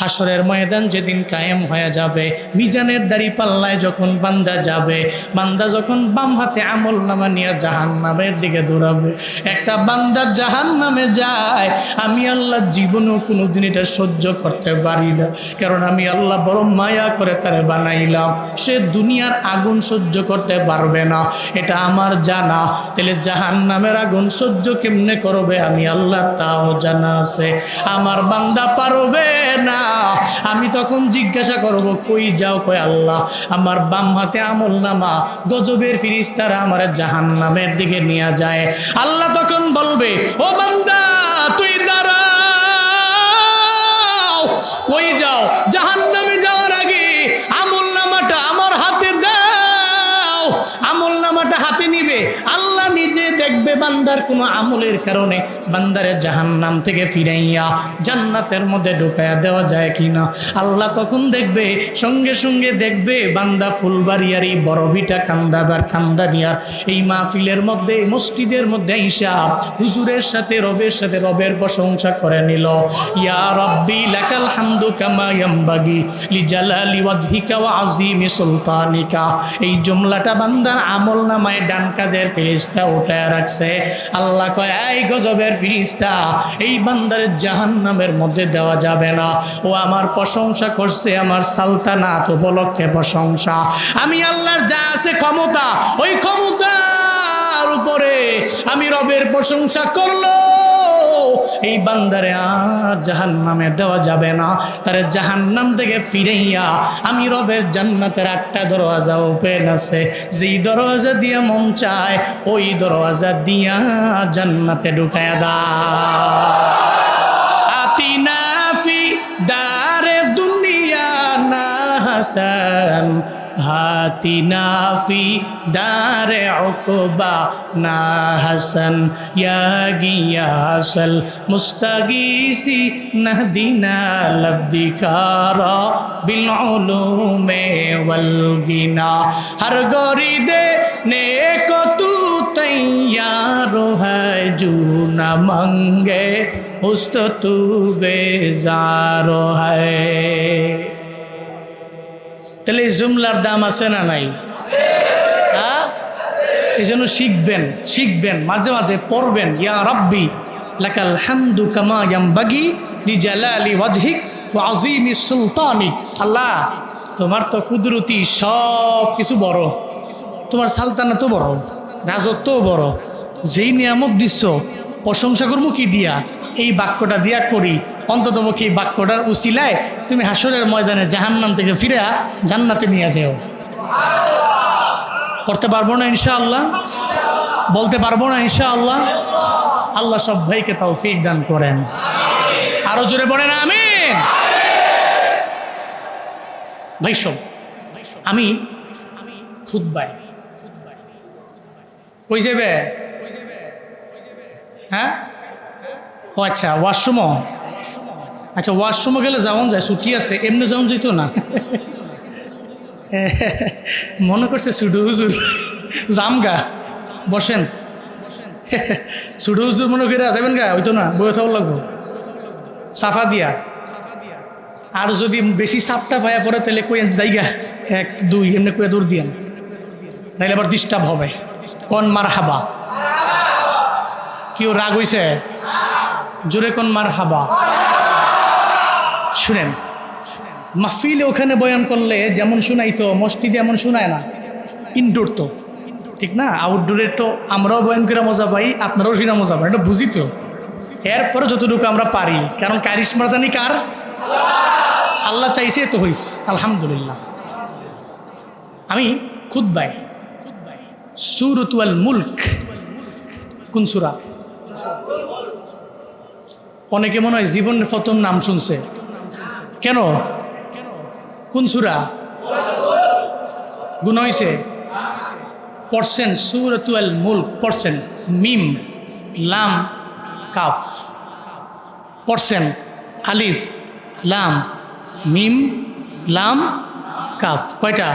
হাসরের ময়দান যেদিন কায়েম হয়ে যাবে, মিজানের দাড়ি পাল্লায় যখন বান্দা যাবে, বান্দা যখন বাম হাতে আমল নামা নিয়ে জাহান্নামের দিকে দৌড়াবে, একটা বান্দা জাহান্নামে যায়, আমি আল্লাহ জীবনেও কোনোদিন এটা সহ্য করতে পারি না, কারণ আমি আল্লাহ বড় মায়া করে তারে বানাইলাম, সে দুনিয়ার আগুন সহ্য করতে পারবে না, এটা আমার জানা। তাহলে জাহান্নামের আগুন সহ্য কেমনে করবে আমি আল্লাহ তাও জানা আছে। আমার বান্দা পারবে না, আমি তখন জিজ্ঞাসা করব কই যাও? কই আল্লাহ আমার বাম হাতে আমল নামা, গজবের ফিরিস্তারা আমার জাহান্নামের দিকে নিয়ে যায়। আল্লাহ তখন বলবে, ও বান্দা তুই দাঁড়াও, কই যাও? জাহান্নামে যাওয়ার আগে আমল নামাটা আমার হাতে দাও। আমল নামাটা হাতে নিবে, আল্লাহ নিজে দেখবে বান্দার কোনো আমলের কারণে বান্দারে জাহান্নাম থেকে ফিরাইয়া জান্নাতের মধ্যে ঢুকাইয়া দেওয়া যায় কিনা। আল্লাহ তখন দেখবে, সঙ্গে সঙ্গে দেখবে বান্দা ফুলবাড়িয়ার এই বড়ভিটা কান্দানিয়ার এই মাহফিলের মধ্যে, মসজিদের মধ্যে ঈশা হুজুরের সাথে রবের প্রশংসা করে নিল। ইয়া রব্বি লাকাল হামদু কামা ইয়ামবাগি লিজালালি ওয়াজহিকা ওয়া আযীমি সুলতানিকা। এই জুমলাটা বান্দার আমল নামায় ডান কাঁধের ফেরেশতা উঠায় রাখছে। আল্লাহ কয়, এই গজবের ফেরেশতা, এই বান্দার জাহান্নামের মধ্যে দেওয়া যাবে না। ও আমার প্রশংসা করছে, আমার সালতানাত উপলক্ষে প্রশংসা। আমি আল্লাহর যা আছে ক্ষমতা, ওই ক্ষমতার উপরে আমি রবের প্রশংসা করলো। এই বান্দারে আর জাহান্নামে দেওয়া যাবে না, তারে জাহান্নাম থেকে ফিরাইয়া আমি রবের জান্নাতের 8টা দরওয়াজা ওপেন আছে, যেই দরওয়াজা দিয়ে মন চায় ওই দরওয়াজা দিয়া জান্নাতে ঢুকায়া দাও। আতিনা ফি দারে দুনিয়া না হাসান, হাতিনা ফি দারে উকবা না হাসান, ইয়া গিয়াসাল মুস্তাগীসি নাহদিনা লবদিকারা বিল উলুমে ওয়াল গিনা। হর গরিদে নেক তু তৈয়ার है जो न मंगे उस्त तू बेजार है। তাহলে এই জুমলার দাম আছে না নাই? হ্যাঁ, এই জন্য শিখবেন মাঝে মাঝে পড়বেন। ইয়া রব্বি লাকাল হামদু কামা ইয়ামবাগি লিজালালি ওয়াজহিক ওয়া আযীমি সুলতানিক। আল্লাহ তোমার তো কুদরতি সব কিছু বড়, তোমার সালতানা তো বড়, রাজত্ব বড়, যেই নিয়ামত দিচ্ছ প্রশংসা করবো কি দিয়া? এই বাক্যটা দিয়া করি, অন্ততপক্ষে এই বাক্যটার উসিলায় তুমি হাসরের ময়দানে জাহান্নাম থেকে ফিরে জান্নাতে নিয়ে যাও। পড়তে পারবো না ইনশাআল্লাহ? বলতে পারবো না ইনশাআল্লাহ? আল্লাহ সব ভাইকে তৌফিক দান করেন। আরো জোরে পড়েন আমিন। ভাই সব আমি খুতবায় কই যাবে? হ্যাঁ, ও আচ্ছা, ওয়াশরুমও। আচ্ছা, ওয়াশরুমে গেলে যেমন যায়, ছুটি আছে, এমনি যেমন যেত না। মনে করছে ছুটু হুজুর জামগা, বসেন। ছুটু হুজুর মনে করে যাবেন গা, হইতো না, বয়ে থাকা লাগবো সাফা দিয়া। আর যদি বেশি সাপটা পায়া পড়ে তাহলে কইন জায়গা 1 2 এমনি কয়ে দৌড় দিয়েন, তাহলে আবার ডিস্টার্ব হবে। কোন মার হাবা? কেউ রাগ হইছে? জোরে কোন মার হাবা। শুনেন, মাহফিলে ওখানে বয়ান করলে যেমন শোনাইতো, মসজিদে এমন শোনায় না। ইনডোর তো ঠিক না, আউটডোরের তো আমরাও বয়ান করে মজা পাই, আপনারাও শুনে মজা পাই, এটা বুঝি তো। এরপরে যতটুকু আমরা পারি, কারণ কারিশমা জানি কার? আল্লাহ চাইছে তো হইস, আলহামদুলিল্লাহ। আমি খুতবায় সূরাতুল মুলক, কোন সূরা? অনেকে মনে হয় জীবনের প্রথম নাম শুনছে। কেন? কোন সূরা? গুণ হয়েছে? পড়ছেন সূরাতুল মুলক, পড়ছেন মিম লাম কাফ, পড়ছেন আলিফ লাম মিম লাম কাফ। কয়টা?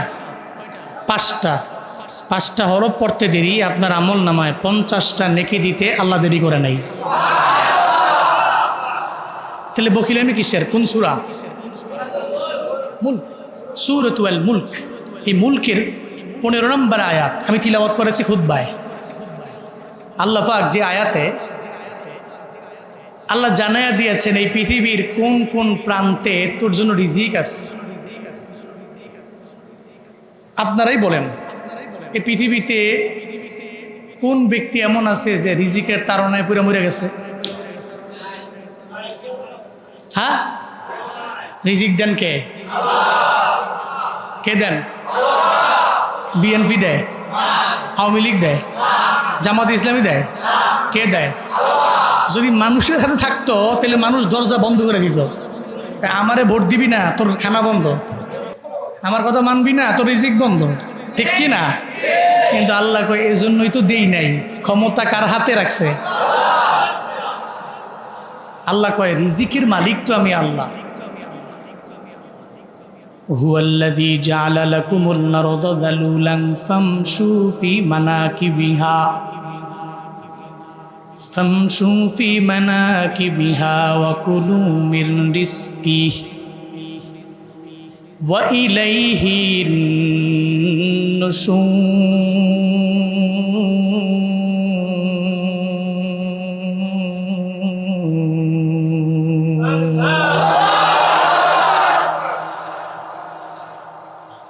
5টা হরফ পড়তে দেরি, আপনার আমল নামায় 50টা নেকি দিতে আল্লাহ দেরি করে নাই। তাহলে বকিল আমি কিসের? কোন সূরা? মুলক, সূরাতুল মুলক। এই মুলকের 15 নম্বর আয়াত আমি তিলাওয়াত করেছি খুতবায়। আল্লাহ পাক যে আয়াতে আল্লাহ জানায়া দিয়েছেন এই পৃথিবীর কোন কোন প্রান্তে তোর জন্য রিজিক আছে। আপনারাই বলেন এই পৃথিবীতে কোন ব্যক্তি এমন আছে যে রিজিকের তাড়নায় পুরো মরে গেছে? হ্যাঁ, রিজিক দেন কে? কে দেন? বিএনপি দেয়, আওয়ামী লীগ দেয়, জামাত ইসলামী দেয়? কে দেয়? যদি মানুষের হাতে থাকতো তাহলে মানুষ দরজা বন্ধ করে দিত। আমারে ভোট দিবি না, তোর খানা বন্ধ। আমার কথা মানবি না, তোর রিজিক বন্ধ। ঠিক কি না? কিন্তু আল্লাহ কয় এই জন্যই তো দেই নাই। ক্ষমতা কার হাতে রাখছে? আল্লাহ কয় রিজিকের মালিক তো আমি আল্লাহ। হুয়াল্লাযী জাআলা লাকুমুল আরদা যালুলান ফামশু ফি মানাকিবিহা ওয়া কুলু মিন রিজকিহি ওয়া ইলাইহিন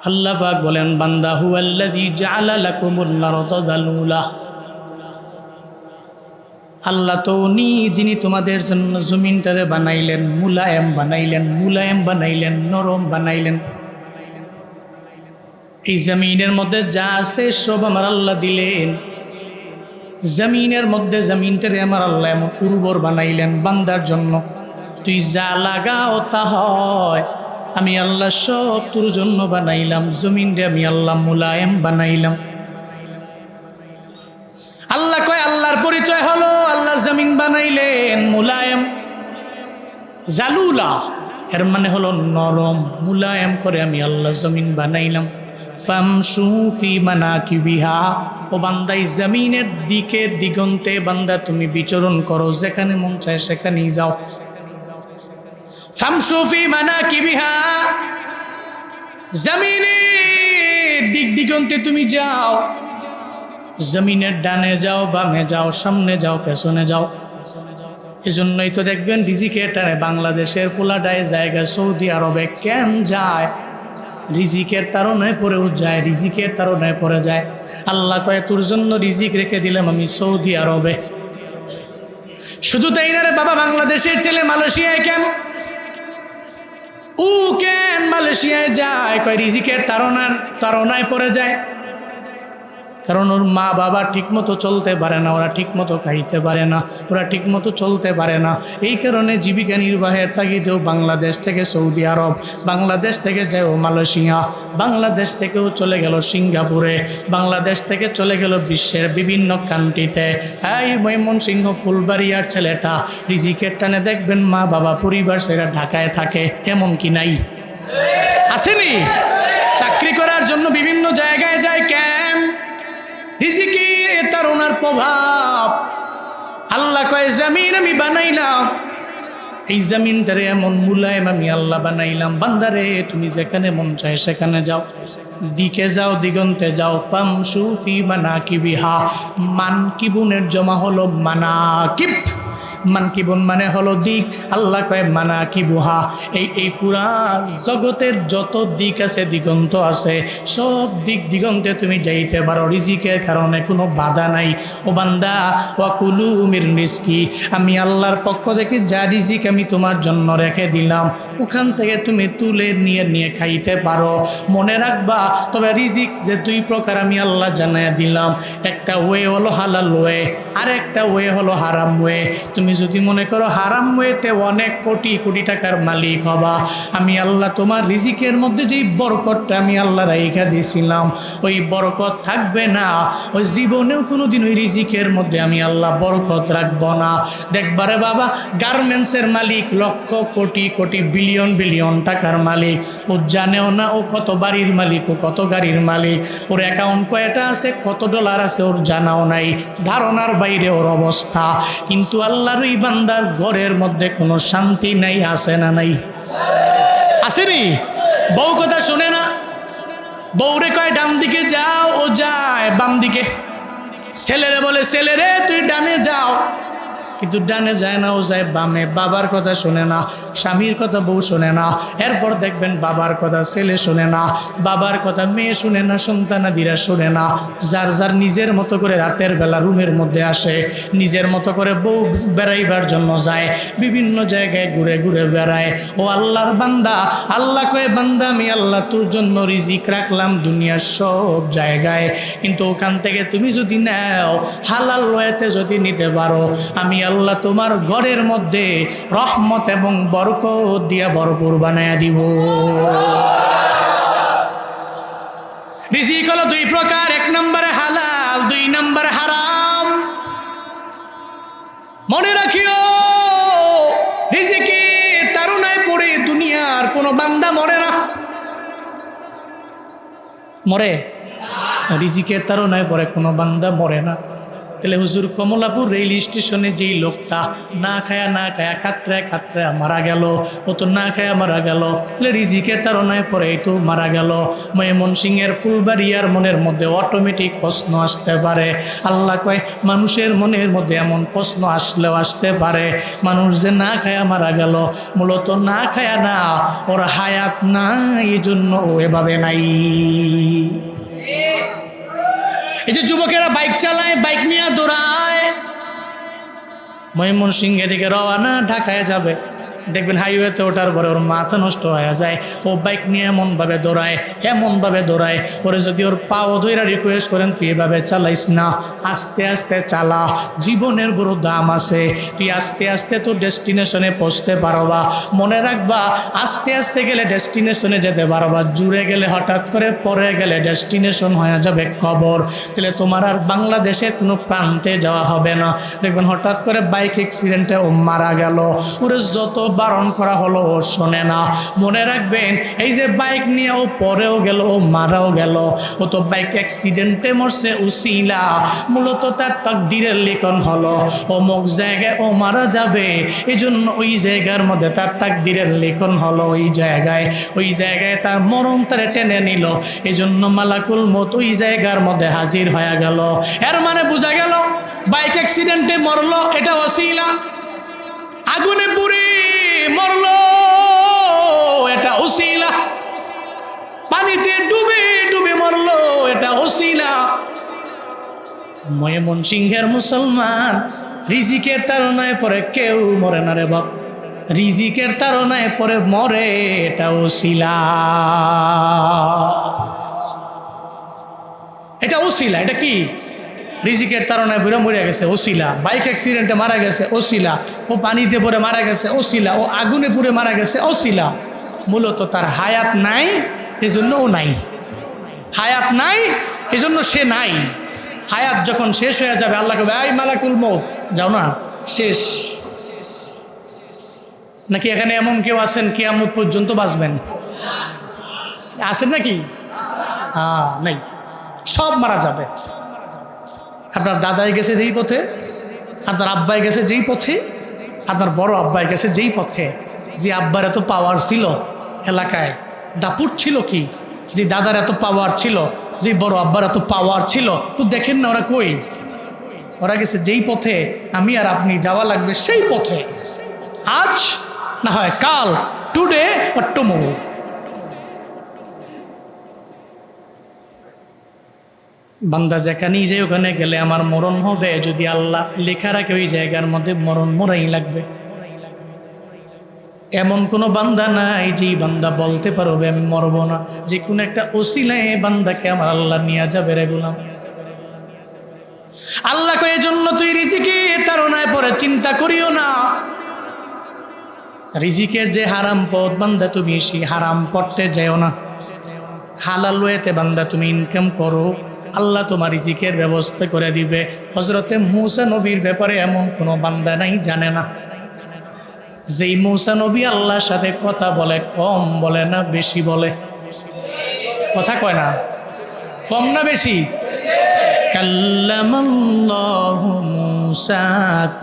আল্লাহ পাক বলেন বান্দা হুয়াল্লাযী জাআলা লাকুমুল আরদা যালুলা, আল্লাহ তো উনি যিনি তোমাদের জন্য জমিনটারে বানাইলেন, মুলায়েম বানাইলেন, মুলায়েম বানাইলেন, নরম বানাইলেন। এই জমিনের মধ্যে যা আছে সব আমার আল্লাহ দিলেন। জমিনের মধ্যে জমিনটারে আমার আল্লাহ এমন উর্বর বানাইলেন বান্দার জন্য। তুই যা লাগাও তা হয়। আমি আল্লাহ সব তোর জন্য বানাইলাম। জমিনরে আমি আল্লাহ মুলায়েম বানাইলাম। আল্লাহ কয় আল্লাহর পরিচয় হলো আল্লাহ জমিন বানাইলেন মুলায়েম, জালুলা এর মানে হলো নরম, মুলায়েম করে আমি আল্লাহ জমিন বানাইলাম। ফামশু ফি মানাকিবিহা, ও বান্দা এই জমিনের দিকে দিগন্তে বান্দা তুমি বিচরণ করো, যেখানে মন চায় সেখানেই যাও। ফামশু ফি মানাকিবিহা, জমিনের দিক দিগন্তে তুমি যাও। জমিনের ডানে যাও, বামে যাও, সামনে যাও, পেছনে যাও। এজন্যই তো দেখবেন রিজিকের টানে বাংলাদেশের পোলাডায় জায়গা সৌদি আরবে কেন যায়? রিজিকের তাড়নায় পড়েও যায়, রিজিকের তাড়নায় পড়ে যায়। আল্লাহ কয় তোর জন্য রিজিক রেখে দিলাম আমি সৌদি আরবে। শুধু তাই না রে বাবা, বাংলাদেশের ছেলে মালয়েশিয়ায় কেন? ও কেন মালয়েশিয়ায় যায়? কয় রিজিকের তাড়নায় পড়ে যায়। কারণ ওর মা বাবা ঠিকমতো চলতে পারে না, ওরা ঠিকমতো খাইতে পারে না, ওরা ঠিকমতো চলতে পারে না। এই কারণে জীবিকা নির্বাহের তাগিদেও বাংলাদেশ থেকে সৌদি আরব, বাংলাদেশ থেকে যায় ও মালয়েশিয়া, বাংলাদেশ থেকেও চলে গেল সিঙ্গাপুরে, বাংলাদেশ থেকে চলে গেল বিশ্বের বিভিন্ন কান্ট্রিতে। এই ময়মনসিংহ ফুলবাড়িয়ার ছেলেটা রিজিকের টানে দেখবেন মা বাবা পরিবার সেরা ঢাকায় থাকে, এমন কি নাই? আসেনি? চাকরি করার জন্য বিভিন্ন জায়গায় যায় কেন? রিজিকে তাড়নার প্রভাব। আল্লাহ কয় জমিন আমি বানাইলাম, এই জমিনটারে এমন মুলায়েম আমি আল্লাহ বানাইলাম। বান্দারে তুমি যেখানে মন চায় সেখানে যাও, দিকে যাও, দিগন্তে যাও। ফামশু ফি মানাকিবিহা, মানকিবুনের জমা হলো মানাকিব। মানকিবুন মানে হলো দিক। আল্লাহ কয় মানাকিবুহা, এই পুরা জগতের যত দিক আছে, দিগন্ত আছে, সব দিক দিগন্তে তুমি যাইতে পারো, রিজিকের কারণে কোনো বাধা নাই। ও বান্দা ওয়াকুলু মির রিজকি, আমি আল্লাহর পক্ষ থেকে যা রিজিক আমি তোমার জন্য রেখে দিলাম ওখান থেকে তুমি তুলে নিয়ে খাইতে পারো। মনে রাখবা তবে রিজিক যে দুই প্রকার আমি আল্লাহ জানাইয়া দিলাম। একটা ওয়ে হলো হালাল ওয়ে, আর একটা ওয়ে হলো হারাম ওয়ে। তুমি যদি মনে করো হারাম ওয়েতে অনেক কোটি কোটি টাকার মালিক হবা, আমি আল্লাহ তোমার রিজিকের মধ্যে যেই বরকতটা আমি আল্লাহ রাইখা দিয়েছিলাম ওই বরকত থাকবে না। ওই জীবনেও কোনোদিন ওই রিজিকের মধ্যে আমি আল্লাহ বরকত রাখবো না। দেখবারে বাবা, গার্মেন্টসের মালিক লক্ষ কোটি কোটি বিলিয়ন বিলিয়ন টাকার মালিক, ও জানেও না ও কত বাড়ির মালিক, ও কত গাড়ির মালিক, ওর অ্যাকাউন্ট কয়টা আছে, কত ডলার আছে ওর জানাও নাই, ধারণার বাইরে ওর অবস্থা। কিন্তু আল্লাহর ওই বান্দার ঘরের মধ্যে কোনো শান্তি নাই, আছে না নাই? আসেনি? বউ কথা শুনে না, বউরে কয় ডান দিকে যাও, ও যায় বাম দিকে। ছেলেরে বলে ছেলেরে তুই ডানে যাও, কিন্তু ডানে যায় না, ও যায় বামে। বাবার কথা শোনে না, স্বামীর কথা বউ শোনে না। এরপর দেখবেন বাবার কথা ছেলে শোনে না, বাবার কথা মেয়ে শোনে না, সন্তানাদিরা শোনে না। যার যার নিজের মতো করে রাতের বেলা রুমের মধ্যে আসে, নিজের মতো করে বউ বেড়াইবার জন্য যায়, বিভিন্ন জায়গায় ঘুরে ঘুরে বেড়ায়। ও আল্লাহর বান্দা, আল্লাহ কয়ে বান্দা আমি আল্লাহ তোর জন্য রিজিক রাখলাম দুনিয়ার সব জায়গায়, কিন্তু ওখান থেকে তুমি যদি নাও, হালাল ওয়েতে যদি নিতে পারো, আমি আল্লাহ তোমার ঘরের মধ্যে রহমত এবং বরকত দিয়া ভরপুর বানায়া দিব। রিজিক হলো দুই প্রকার, এক নম্বরে হালাল, দুই নম্বরে হারাম। মনে রাখিও, রিজিকের তাড়নায় পড়ে দুনিয়ার কোনো বান্দা মরে না। মরে? রিজিকের তাড়নায় পড়ে কোনো বান্দা মরে না। তাহলে হুজুর কমলাপুর রেল স্টেশনে যেই লোকটা না খায়া কাতরায় মারা গেল, ও তো না খায়া মারা গেল, তাহলে রিজিকের তাড়নায় পরেই তো মারা গেল। ময়মনসিংহের ফুলবাড়িয়ার মনের মধ্যে অটোমেটিক প্রশ্ন আসতে পারে। আল্লাহ কয় মানুষের মনের মধ্যে এমন প্রশ্ন আসলেও আসতে পারে, মানুষ যে না খায়া মারা গেল, মূলত না খায়া না, ওর হায়াত নাই, এই জন্য ও এভাবে নাই। এই যে যুবকেরা বাইক চালায়, বাইক নিয়ে দৌড়ায়, ময়মনসিংহ দিকে রওনা, ঢাকায় যাবে, দেখবেন হাইওয়েতে ওঠার পরে ওর মাথা নষ্ট হয়ে যায়। ও বাইক নিয়ে এমনভাবে দৌড়ায়, ওরে যদি ওর পাও ধইরা রিকোয়েস্ট করেন তুই এভাবে চালাইস না, আস্তে আস্তে চালা, জীবনের বড় দাম আছে, তুই আস্তে আস্তে তো ডেস্টিনেশনে পৌঁছতে পারবা। মনে রাখবা, আস্তে আস্তে গেলে ডেস্টিনেশনে যেতে পারবা, জুড়ে গেলে হঠাৎ করে পরে গেলে ডেস্টিনেশন হয়ে যাবে কবর। তাহলে তোমার আর বাংলাদেশের কোনো প্রান্তে যাওয়া হবে না। দেখবেন হঠাৎ করে বাইক অ্যাক্সিডেন্টে ও মারা গেল, ওরে যত বারণ করা হলো ও শোনে না। মনে রাখবেন, এই যে বাইক নিয়ে ও পরেও গেল, ও মারাও গেল, ও তো বাইক অ্যাক্সিডেন্টে মরছে উসিলা, মূলত তার তাকদীরের লিখন হলো অমুক জায়গায় ও মারা যাবে, এই জন্য ওই জায়গার মধ্যে তার তাকদীরের লিখন হলো ওই জায়গায় তার মরণ তারে টেনে নিল, এই জন্য মালাকুল মউত ওই জায়গার মধ্যে হাজির হয়ে গেল। এর মানে বোঝা গেল বাইক অ্যাক্সিডেন্টে মরলো এটা ওসিলা, আগুনে পুড়ে মরলো এটা উসিলা, পানিতে ডুবে ডুবে মরলো এটা উসিলা। ময়মনসিংহের মুসলমান, রিজিকের তাড়নায় পরে কেউ মরে না রে বাপ, রিজিকের তাড়নায় পরে মরে এটা উসিলা, এটা উসিলা। এটা কি? রিজিকের তাড়নায় পরে মরে গেছে ওসিলা, বাইক অ্যাক্সিডেন্টে মারা গেছে ওসিলা, ও পানিতে পড়ে মারা গেছে ওসিলা, ও আগুনে পুড়ে মারা গেছে ওসিলা। মূলত তার হায়াত নাই, এজন্য ও নাই, হায়াত নাই এজন্য সে নাই। হায়াত যখন শেষ হয়ে যাবে, আল্লাহ কবে এই মালাকুল মউত যাও না, শেষ। নাকি এখানে এমন কেউ আছেন কিয়ামত পর্যন্ত বাঁচবেন? আছেন নাকি? হ্যাঁ, নাই, সব মারা যাবে। আপনার দাদাই গেছে যেই পথে, আপনার আব্বাই গেছে যেই পথে, আপনার বড় আব্বাই গেছে যেই পথে। যে আব্বার এত পাওয়ার ছিল এলাকায়, দাপুট ছিল কি, যে দাদার এত পাওয়ার ছিল, যে বড় আব্বার এত পাওয়ার ছিল, তো দেখেন না ওরা কই, ওরা গেছে যেই পথে আমি আর আপনি যাওয়া লাগবে সেই পথে। আজ না হয় কাল, টুডে or tomorrow। বান্দা যেখানেই যে ওখানে গেলে আমার মরণ হবে, যদি আল্লাহ লেখা রাখে ওই জায়গার মধ্যে মরণ মরাই লাগবে। এমন কোনো বান্দা নাই যেই বান্দা বলতে পারবে আমি মরব না, যে কোনো একটা ওসিলায় বান্দাকে আমার আল্লাহ নিয়ে যাবে রে গোলাম। আল্লাহ কয় এজন্য তুই রিজিকের তাড়নায় পরে চিন্তা করিও না। রিজিকের যে হারাম পথ, বান্দা তুমি সেই হারাম পথে যেও না, হালাল ওয়েতে বান্দা তুমি ইনকাম করো, আল্লাহ তোমার রিজিকের ব্যবস্থা করে দিবে। হযরতে মূসা নবীর ব্যাপারে এমন কোনো বান্দা নাই জানে না, যেই মূসা নবী আল্লাহর সাথে কথা বলে, কম বলে না বেশি বলে? কথা কয় না, কম না বেশি? কাল্লামাল্লাহু মূসা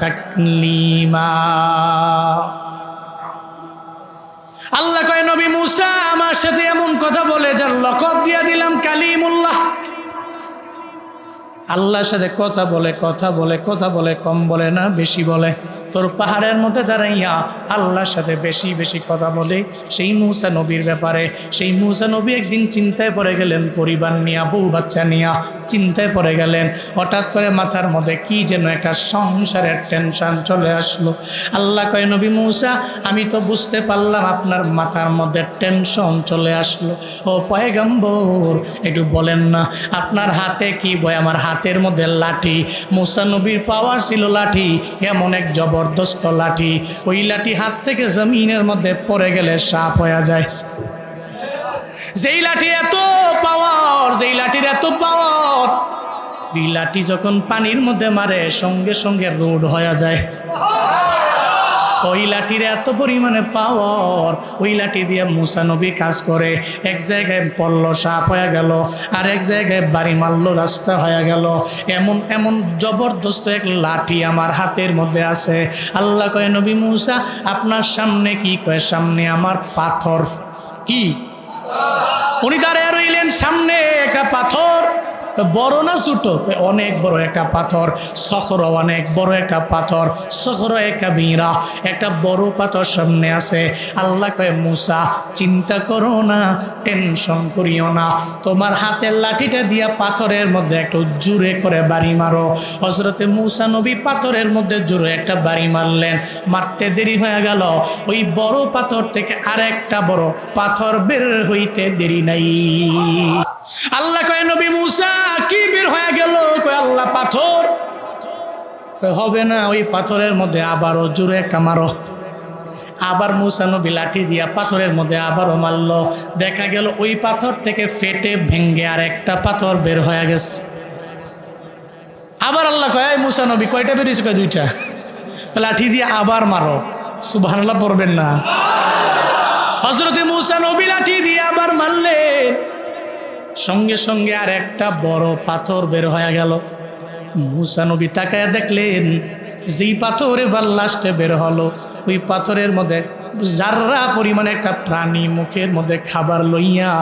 তাকলিমা। আল্লাহ কয় নবী মূসা আমার সাথে এমন আল্লাহর সাথে কথা বলে কথা বলে কথা বলে, কম বলে না বেশি বলে। তোর পাহাড়ের মধ্যে দাঁড়াইয়া আল্লাহর সাথে বেশি বেশি কথা বলে। সেই মূসা নবীর ব্যাপারে, সেই মূসা নবী একদিন চিন্তায় পড়ে গেলেন, পরিবার নিয়া, বউ বাচ্চা নিয়া চিন্তায় পড়ে গেলেন। হঠাৎ করে মাথার মধ্যে কি যেন একটা সংসারের টেনশন চলে আসলো। আল্লাহ কয়, নবী মূসা, আমি তো বুঝতে পারলাম আপনার মাথার মধ্যে টেনশন চলে আসলো। ও পয়গম্বর, একটু বলেন না আপনার হাতে কি বয়? আমার হাতের মধ্যে লাঠি। মূসা নবীর পাওয়ার ছিল লাঠি, এমন এক জবরদস্ত লাঠি, ওই লাঠি হাত থেকে জমিনের মধ্যে পড়ে গেলে সাপ হয়ে যায়। যেই লাঠি এত পাওয়ার, যেই লাঠির এত পাওয়ার, ওই লাঠি যখন পানির মধ্যে মারে সঙ্গে সঙ্গে রোড হয়ে যায়। ওই লাঠির এত পরিমাণে পাওয়ার, ওই লাঠি দিয়ে মূসা নবী কাজ করে। এক জায়গায় পড়ল সাপ হয়ে গেল, আর এক জায়গায় বাড়ি মারলো রাস্তা হয়ে গেল। এমন এমন জবরদস্ত এক লাঠি আমার হাতের মধ্যে আছে। আল্লাহ কয়, নবী মূসা আপনার সামনে কি? কয়, সামনে আমার পাথর। কি? উনি দাঁড়িয়ে রইলেন, সামনে একটা পাথর। বড় না ছোট? অনেক বড় একটা পাথর। সখর, অনেক বড় একটা পাথর। সখর একটা বিরা, একটা বড় পাথর সামনে আছে। আল্লাহ কয়, মূসা চিন্তা করো না, টেনশন করিও না, তোমার হাতের লাঠিটা দিয়া পাথরের মধ্যে একটু জোরে করে বাড়ি মারো। হযরতে মূসা নবী পাথরের মধ্যে জোরে একটা বাড়ি মারলেন। মারতে দেরি হয়ে গেল, ওই বড় পাথর থেকে আরেকটা বড় পাথর বের হইতে দেরি নাই। আল্লাহ কয়, নবী মূসা কি বের হয়ে গেল? কয়, আল্লাহ পাথর। হবে না, ওই পাথরের মধ্যে আবারও জোরে একটা মারো। আবার মূসা নবী লাঠি দিয়া পাথরের মধ্যে আবারও মারল। দেখা গেল ওই পাথর থেকে ফেটে ভেঙ্গে আর একটা পাথর বের হয়ে গেছে। আবার আল্লাহ কয়, মূসা নবী কয়টা বেরিয়েছে? কয়, দুইটা। লাঠি দিয়ে আবার মারো। সুবহানাল্লাহ পড়বেন না? হযরতে মূসা নবী লাঠি দিয়ে আবার মারলেন, সঙ্গে সঙ্গে আর একটা বড় পাথর বের হয়ে গেল। মূসা নবী তাকায় দেখলেন, যেই পাথরে লাস্টে বের হলো, ওই পাথরের মধ্যে জাররা পরিমাণ একটা প্রাণী মুখের মধ্যে খাবার লইয়া,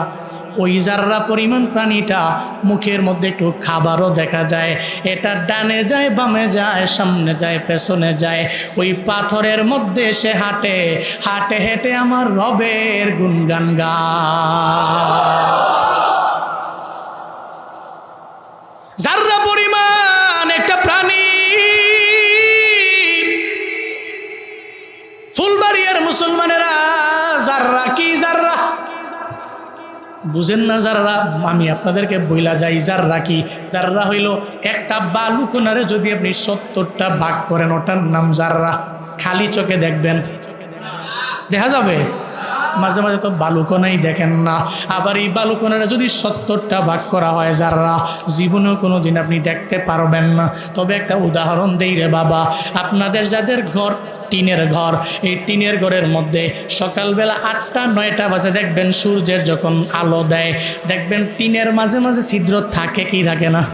ওই জাররা পরিমাণ প্রাণীটা মুখের মধ্যে একটু খাবারও দেখা যায়। এটা ডানে যায়, বামে যায়, সামনে যায়, পেছনে যায়। ওই পাথরের মধ্যে সে হাঁটে, হাঁটে হেঁটে আমার রবের গুণগান গায়। জাররা পরিমাণ একটা প্রাণী। ফুলবাড়িয়ার মুসলমানেরা জাররা কি? জাররা বুঝেন না? জাররা আমি আপনাদেরকে বইলা যাই, জাররা কি? জাররা হইল একটা বালু কোনারে যদি আপনি 70টা ভাগ করেন, ওটার নাম জাররা। খালি চোখে দেখবেন, দেখা যাবে? মাঝে মাঝে তো বালুকোনাই দেখেন না। আবার এই বালুকোনাটা যদি 70টা ভাগ করা হয় জাররা, জীবনেও কোনো দিন আপনি দেখতে পারবেন না। তবে একটা উদাহরণ দেই রে বাবা, আপনাদের যাদের ঘর টিনের ঘর, এই টিনের ঘরের মধ্যে সকালবেলা 8টা 9টা বাজে দেখবেন সূর্যের যখন আলো দেয়, দেখবেন টিনের মাঝে মাঝে ছিদ্র থাকে কি থাকে না?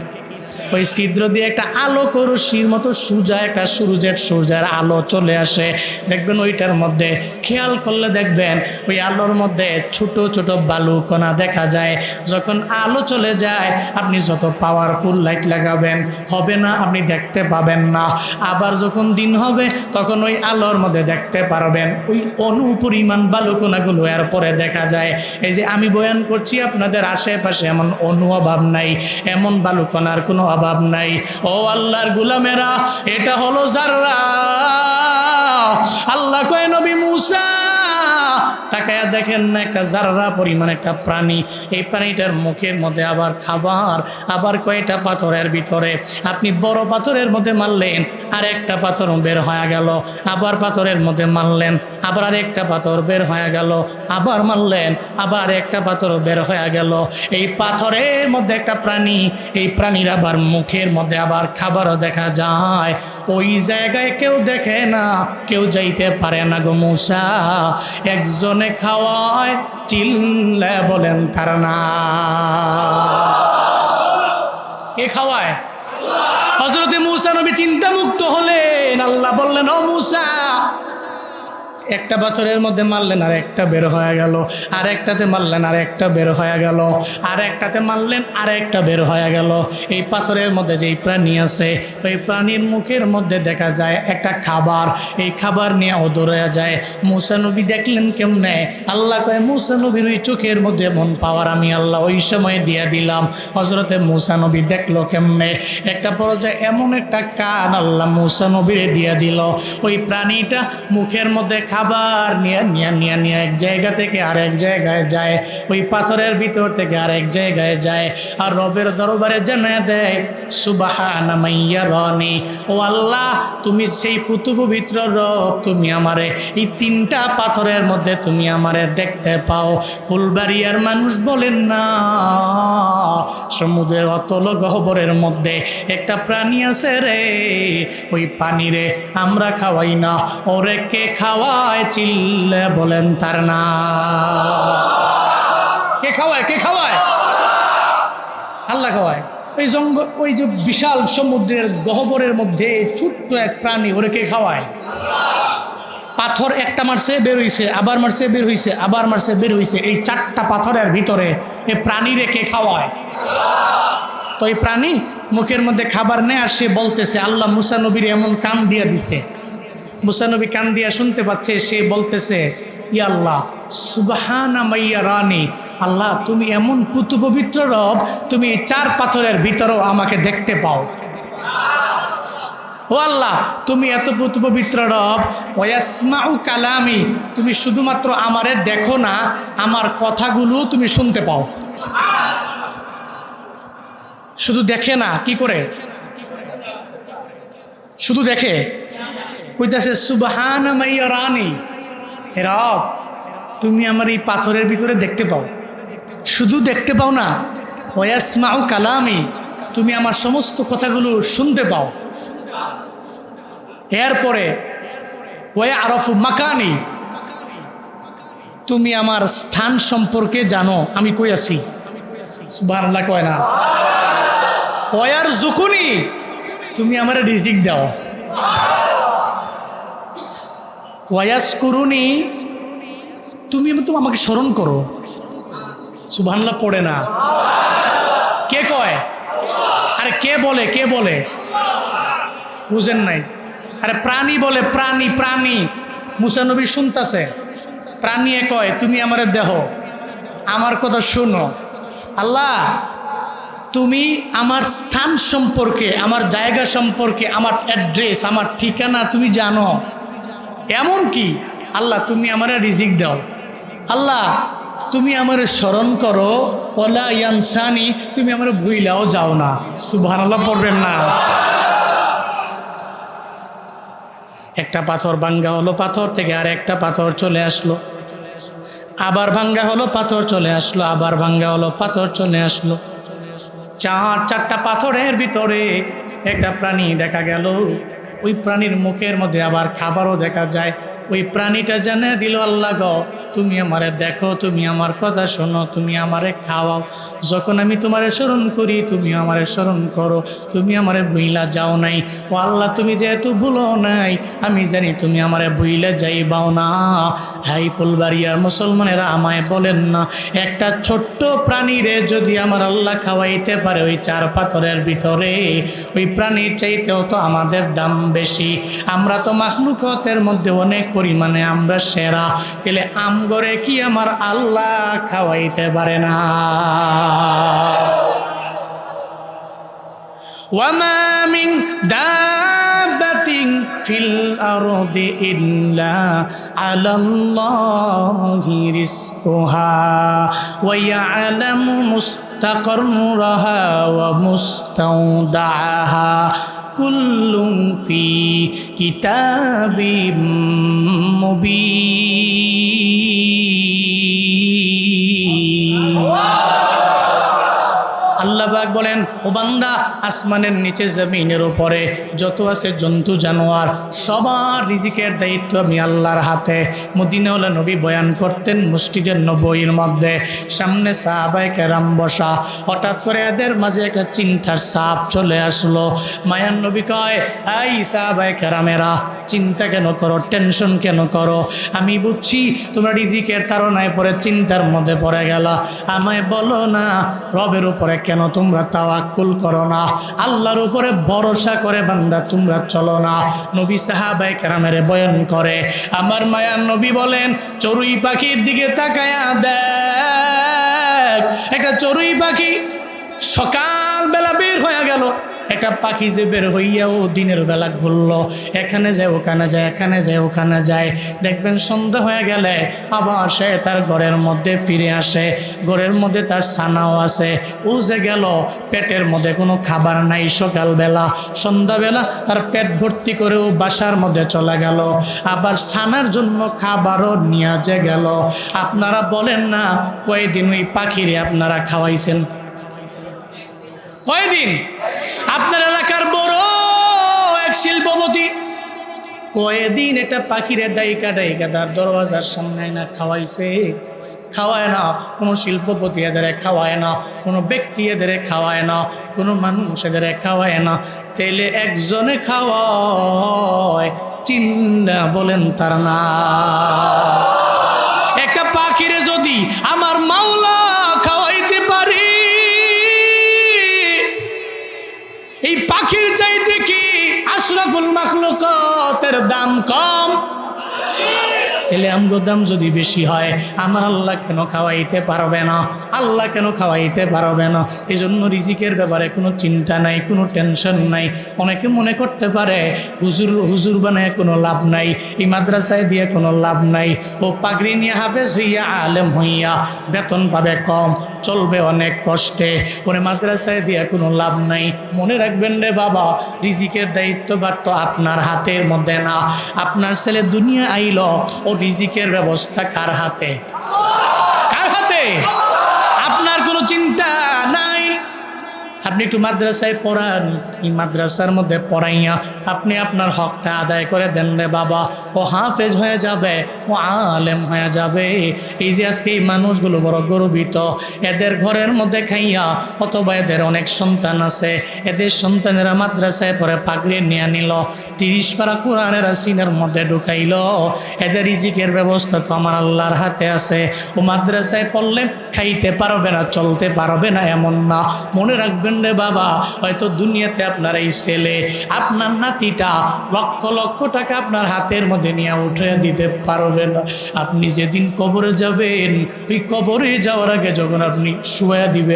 ওই ছিদ্র দিয়ে একটা আলো করশির মতো সোজা একটা সূর্যের আলো চলে আসে। দেখবেন ওইটার মধ্যে খেয়াল করলে দেখবেন ওই আলোর মধ্যে ছোট ছোট বালু কণা দেখা যায়। যখন আলো চলে যায়, আপনি যত পাওয়ারফুল লাইট লাগাবেন হবে না, আপনি দেখতে পাবেন না। আবার যখন দিন হবে তখন ওই আলোর মধ্যে দেখতে পারবেন। ওই অনুপরিমাণ বালু কণাগুলো এরপরে দেখা যায়। এই যে আমি বয়ান করছি, আপনাদের আশেপাশে এমন অভাব নাই, এমন বালু কণার কোনো অভাব নাই। ও আল্লাহর গোলামেরা, এটা হলো জাররা। আল্লাহ কয়, নবী মূসা তাকায়া দেখেন না, একটা জাররা পরিমাণ একটা প্রাণী। এই প্রাণীটার মুখের মধ্যে আবার খাবার, আবার কয়টা পাথরের ভিতরে। আপনি বড় পাথরের মধ্যে মারলেন, আর একটা পাথর বের হয়ে গেল। আবার পাথরের মধ্যে মারলেন, আবার আরেকটা পাথর বের হয়ে গেল। আবার মারলেন, আবার আরেকটা পাথর বের হয়ে গেল। এই পাথরের মধ্যে একটা প্রাণী, এই প্রাণীর আবার মুখের মধ্যে আবার খাবারও দেখা যায়। ওই জায়গায় কেউ দেখে না, কেউ যাইতে পারে না গো মূসা। একজনে খাওয়ায়, চিল্লা বলেন তার না। কে খাওয়ায়? হযরতে মূসা নবী চিন্তামুক্ত হলেন। আল্লাহ বললেন, ও মূসা, একটা পাথরের মধ্যে মারলেন আর একটা বের হয়ে গেল, আর একটাতে মারলেন আর একটা বের হয়ে গেল, আর একটাতে মারলেন আর একটা বের হয়ে গেল। এই পাথরের মধ্যে যেই প্রাণী আছে ওই প্রাণীর মুখের মধ্যে দেখা যায় একটা খাবার, এই খাবার নিয়ে ও দৌড়ে যায়। মুসা নবী দেখলেন কেমনে? আল্লাহ কয় মুসা নবীর ওই চোখের মধ্যে এমন পাওয়ার আমি আল্লাহ ওই সময় দিয়ে দিলাম। হযরতে মুসা নবী দেখলো কেমনে? একটা পর্যায়ে এমন একটা কান আল্লাহ মুসা নবীরে দিয়ে দিল, ওই প্রাণীটা মুখের মধ্যে খাবার নিয়ে নিয়ে নিয়ে নিয়ে এক জায়গা থেকে আরেক জায়গায় যায়, ওই পাথরের ভিতর থেকে আরেক জায়গায় যায়, আর রবের দরবারে জানায় দেয় সুবহানা মাইয়ারানি, ও আল্লাহ তুমি সেই পুতু পবিত্র রব, তুমি আমারে এই তিনটা পাথরের মধ্যে তুমি আমারে দেখতে পাও। ফুলবাড়িয়ার মানুষ বলেন না সমুদ্রের অতল গহ্বরের মধ্যে একটা প্রাণী আছে রে, ওই পানি রে আমরা খাওয়াই না, ওরে কে খাওয়ায়? চিল্লে বলেন তার না। কে খাওয়ায়? কে খাওয়ায়? আল্লাহ খাওয়ায়। ওই জঙ্গল, ওই যে বিশাল সমুদ্রের গহ্বরের মধ্যে ছোট্ট এক প্রাণী, ওরে কে খাওয়ায়? পাথর একটা মারছে বের হইছে, আবার মারছে বের হইছে, আবার মারছে বের হইছে, এই চারটা পাথরের ভিতরে এই প্রাণী রে কে খাওয়ায়? তো এই প্রাণী মুখের মধ্যে খাবার নেয় আর সে বলতেছে, আল্লাহ মুসা নবীর এমন কান দিয়া দিছে, মুসা নবী কান দিয়া শুনতে পাচ্ছে, সে বলতেছে ইয়া আল্লাহ সুবহানা মাইয়ারানি, আল্লাহ তুমি এমন পুতু পবিত্র রব, তুমি চার পাথরের ভিতরেও আমাকে দেখতে পাও। ও আল্লাহ তুমি এত পুতু পবিত্র রব, ওয়াসমাউ কালামি, তুমি শুধুমাত্র আমারে দেখো না, আমার কথাগুলো তুমি শুনতে পাও। শুধু দেখে না, কি করে? শুধু দেখে, কইতাছে সুবহানা মাইয়ারানি, হে রব তুমি আমার এই পাথরের ভিতরে দেখতে পাও। শুধু দেখতে পাও না, ওয়াসমাউ কালামি, তুমি আমার সমস্ত কথাগুলো শুনতে পাও। এরপরে ওয়া আরাফু মাকানি, তুমি আমার স্থান সম্পর্কে জানো, আমি কই আছি। সুবহানাল্লাহ কয় না? ওয়ার জুকুনি, তুমি আমার রিজিক দাও। ওয়াসকুরুনি, তুমি তো আমাকে স্মরণ করো। সুবহানাল্লাহ পড়ে না? কে কয়? আরে কে বলে? কে বলে? বুঝেন নাই? আরে প্রাণী বলে, প্রাণী প্রাণী। মুসা নবী শুনতেছে, প্রাণী কয় তুমি আমারে দেহ, আমার কথা শুনো। আল্লাহ তুমি আমার স্থান সম্পর্কে, আমার জায়গা সম্পর্কে, আমার অ্যাড্রেস, আমার ঠিকানা তুমি জানো। এমন কি আল্লাহ তুমি আমারে রিজিক দাও। আল্লাহ তুমি আমারে স্মরণ করো, ওলা ইয়ানসানি, তুমি আমারে ভুইলাও যাও না। সুবহানাল্লাহ পড়বেন না? একটা পাথর ভাঙ্গা হলো, পাথর থেকে আর একটা পাথর চলে আসলো, আবার ভাঙ্গা হলো, পাথর চলে আসলো, আবার ভাঙ্গা হলো, পাথর চলে আসলো। চারটা পাথরের ভিতরে একটা প্রাণী দেখা গেল, ওই প্রাণীর মুখের মধ্যে আবার খাবারও দেখা যায়। ওই প্রাণীটা জানে দিল, আল্লাহ গো তুমি আমারে দেখো, তুমি আমার কথা শোনো, তুমি আমারে খাওয়াও। যখন আমি তোমারে স্মরণ করি তুমি আমারে স্মরণ করো, তুমি আমারে ভুইলা যাও নাই। ও আল্লাহ তুমি যেহেতু ভুলো নাই, আমি জানি তুমি আমারে ভুইলা যাইবাও না। হাই ফুলবাড়িয়ার মুসলমানেরা আমায় বলেন না, একটা ছোট্ট প্রাণীরে যদি আমার আল্লাহ খাওয়াইতে পারে ওই চার পাথরের ভিতরে, ওই প্রাণীর চাইতেও তো আমাদের দাম বেশি। আমরা তো মাখলুকতের মধ্যে অনেক পরিমাণে আমরা সেরা, তাহলে আমগরে কি আমার আল্লাহ খাওয়াইতে পারে না? ওয়ামা মিন দাব্বাতিন ফিল আরদি ইল্লা আলাল্লাহি রিজকুহা ওয়া ইয়ালামু মুস্তাকাররাহা ওয়া মুস্তাওদাহা কুল্লুম ফি কিতাবিম মুবিন। আল্লাহ পাক বলেন, ও বান্দা, আসমানের নিচে জমিনের উপরে যত আছে জন্তু জানোয়ার সবার রিজিকের দায়িত্ব আমি আল্লাহর হাতে। মদিনাওয়ালা নবী বয়ান করতেন মসজিদের নববীর মধ্যে, সামনে সাহাবায়ে কেরাম বসা, হঠাৎ করে এদের মাঝে একটা চিন্তার ছাপ চলে আসলো। মায়ার নবী কয়, এই সাহাবায়ে কেরামেরা, চিন্তা কেন করো, টেনশন কেন করো? আমি বুঝছি তোমরা রিজিকের তাড়নায় পরে চিন্তার মধ্যে পড়ে গেল। আমায় বলো না, রবের উপরে কেন তোমরা তাওয়াক্কুল করো না? আল্লাহর উপরে ভরসা করে বান্দা তোমরা চলো না? নবী সাহাবায়ে কেরামের বয়ান করে। আমার মায়ার নবী বলেন, চড়ুই পাখির দিকে তাকায়া দেখ, একটা চড়ুই পাখি সকালবেলা বের হয়ে গেল। একটা পাখি যে বের হইয়াও দিনের বেলা ঘুরলো, এখানে যায় ওখানে যায়, এখানে যায় ওখানে যায়, দেখবেন সন্ধ্যা হয়ে গেলে আবার সে তার ঘরের মধ্যে ফিরে আসে। ঘরের মধ্যে তার ছানাও আছে। ও যে গেল, পেটের মধ্যে কোনো খাবার নাই সকালবেলা, সন্ধ্যাবেলা তার পেট ভর্তি করেও বাসার মধ্যে চলে গেল, আবার ছানার জন্য খাবারও নিয়ে যে গেল। আপনারা বলেন না, কয়দিন ওই পাখিরে আপনারা খাওয়াইছেন? কয়দিন? আপনার এলাকার বড় এক শিল্পপতি কয়দিন এটা পাখিরে ডাইকা ডাইকা তার দরওয়াজার সামনে না খাওয়াইছে? খাওয়ায় না কোনো শিল্পপতি, এদের খাওয়ায় না কোনো ব্যক্তি, এদের খাওয়ায় না কোনো মানুষ, এদের খাওয়ায় না। তাইলে একজনে খাওয়ায়, চিন্তা বলেন তার না। একটা পাখিরে যদি আমার মাওলা খাওয়াইতে পারি, এই পাখির চাইতে কি আশরাফুল মাখলুকাতের দাম কম? তাহলে আমগো দাম যদি বেশি হয়, আমার আল্লাহ কেন খাওয়াইতে পারবে না? আল্লাহ কেন খাওয়াইতে পারবে না? এই জন্য রিজিকের ব্যাপারে কোনো চিন্তা নাই, কোনো টেনশন নাই। অনেকে মনে করতে পারে হুজুর বানায় কোনো লাভ নাই, এই মাদ্রাসায় দিয়ে কোনো লাভ নাই, ও পাগড়ি নিয়ে হাফেজ হইয়া আলেম হইয়া বেতন পাবে কম, চলবে অনেক কষ্টে, ওরে মাদ্রাসায় দিয়ে কোনো লাভ নাই। মনে রাখবেন রে বাবা, রিজিকের দায়িত্বভার তো আপনার হাতের মধ্যে না। আপনার ছেলে দুনিয়া আইল, ও রিজিকের ব্যবস্থা কার হাতে? কার হাতে? আপনার কোনো চিন্তা নাই। আপনি একটু মাদ্রাসায় পড়ান, এই মাদ্রাসার মধ্যে পড়াইয়া আপনি আপনার হকটা আদায় করে দেন রে বাবা, ও হাফেজ হয়ে যাবে, ও আলেম হয়ে যাবে। এই যে আজকে এই মানুষগুলো বড় গর্বিত, এদের ঘরের মধ্যে খাইয়া, অথবা এদের অনেক সন্তান আছে, এদের সন্তানেরা মাদ্রাসায় পড়ে পাগড়ি নিয়ে নিল, 30 পারা কোরআনের সিনের মধ্যে ঢুকাইল। এদের রিজিকের ব্যবস্থা তো আমার আল্লাহর হাতে আছে। ও মাদ্রাসায় পড়লে খাইতে পারবে না, চলতে পারবে না এমন না। মনে রাখবেন রে বাবা, হয়তো দুনিয়াতে আপনার এই ছেলে, আপনার নাতিটা লক্ষ লক্ষ টাকা আপনার হাতের মধ্যে নিয়ে উঠে দিতে পারবে না। আপনি যেদিন কবরে যাবেন, ওই কবরে যাওয়ার আগে যখন আপনি শুয়ে দিবে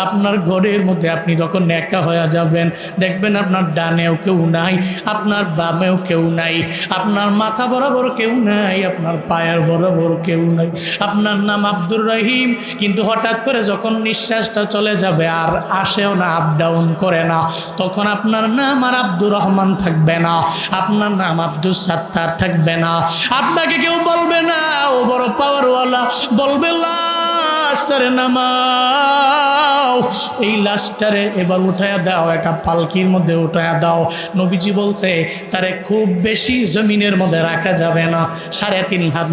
আপনার ঘরের মধ্যে, আপনি তখন একা হয়ে যাবেন। দেখবেন আপনার ডানেও কেউ নাই, আপনার বামেও কেউ নাই, আপনার মাথা বরাবর কেউ নাই, আপনার পায়ের বরাবর কেউ নাই। আপনার নাম আব্দুর রহিম, কিন্তু হঠাৎ করে যখন নিঃশ্বাসটা চলে যাবে আর আসেও না, আপ ডাউন করে না, তখন আপনার নাম আর আব্দুর রহমান থাকবে না, আপনার নাম আব্দুল সাত্তার থাকবে না। আপনাকে কেউ বলবে না ও বড় পাওয়ারওয়ালা, বলবে লাশটারে নামাও, এই লাশটারে এবার উঠায়া দাও, একটা পালকির মধ্যে উঠায়া দাও। নবীজি বলছে তারে খুব বেশি জমিনের মধ্যে রাখা যাবে না, 3.5 হাত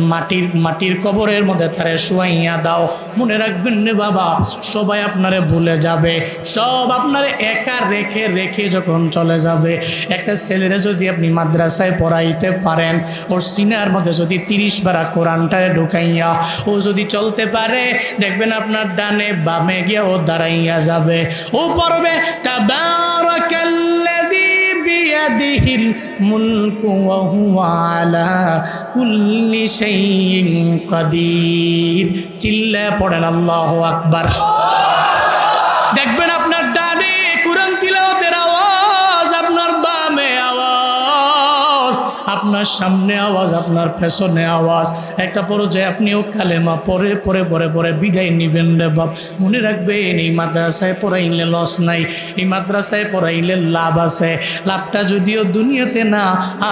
মাটির কবরের মধ্যে তারে শুয়াইয়া দাও। মনে রাখবেন রে বাবা, সবাই আপনারে ভুলে যাবে, সব আপনারে একা রেখে রেখে যখন চলে যাবে। একটা ছেলেরা যদি আপনি মাদ্রাসায় পড়াইতে পারেন, ওর সিনার মধ্যে যদি 30 পারা কোরআনটায় ঢুকাইয়া ও যদি চলতে পারে, দেখবেন আপনার ডানে বামে গিয়ে ও দাঁড়াইয়া যাবে, ও পড়বে তাবারাকাল্লাযী বিয়াদিহিল মুলকু ওয়া হুয়া আলা কুল্লি শাইইন কাদির। চিল্লায়ে পড়েন আল্লাহু আকবার। দেখবেন আপনার ডানে কোরআন তিলাওয়াতের আওয়াজ, আপনার বামে আওয়াজ, আপনার সামনে আওয়াজ, আপনার পেছনে আওয়াজ। একটা পর্যায়ে আপনিও কালেমা পরে পরে পরে পরে বিদায় নিবেন রে বাপ। মনে রাখবেন এই মাদ্রাসায় পড়াইলে লস নাই, এই মাদ্রাসায় পড়াইলে লাভ আছে। লাভটা যদিও দুনিয়াতে না,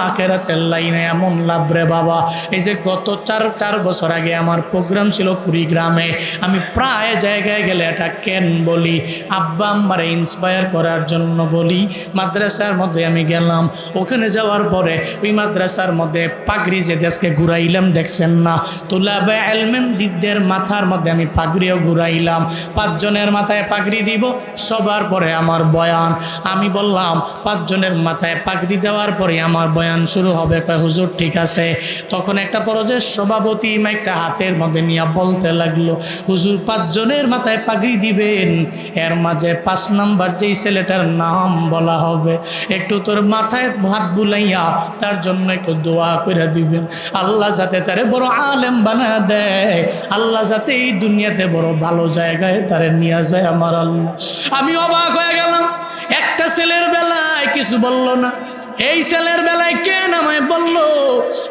আখিরাতের লাইনে এমন লাভ রে বাবা। এই যে গত চার বছর আগে আমার প্রোগ্রাম ছিল কুড়িগ্রামে। আমি প্রায় জায়গায় গেলে এটা কেন বলি, আব্বা আম্মারে ইন্সপায়ার করার জন্য বলি। মাদ্রাসার মধ্যে আমি গেলাম, ওখানে যাওয়ার পরে ওই মাদ্রাসার মধ্যে পাগড়ি যে দেশকে ঘুরাইলাম দেখছেন না, তুলাবে এলমেন দিকদের মাথার মধ্যে আমি পাগড়িও ঘুরাইলাম। 5 জনের মাথায় পাগড়ি দিব, সবার পরে আমার বয়ান। আমি বললাম 5 জনের মাথায় পাগড়ি দেওয়ার পরে আমার বয়ান শুরু হবে। কয় হুজুর ঠিক আছে। তখন একটা পর্যায়ে সভাপতি মাইকটা হাতের মধ্যে নিয়ে বলতে লাগলো, হুজুর 5 জনের মাথায় পাগড়ি দিবেন, এর মাঝে 5 নাম্বার যেই ছেলেটার নাম বলা হবে একটু তোর মাথায় হাত বুলাইয়া তার জন্য একটু দোয়া করে দিবেন। আল্লাহ যাতে তারে বড় আলেম বানা দেয়, আল্লাহ যাতে এই দুনিয়াতে বড় ভালো জায়গায় তারে নিয়ে যায় আমার আল্লাহ। আমি অবাক হয়ে গেলাম, একটা ছেলের বেলায় কিছু বলল না, এই ছেলের বেলায় কেন আমায় বললো?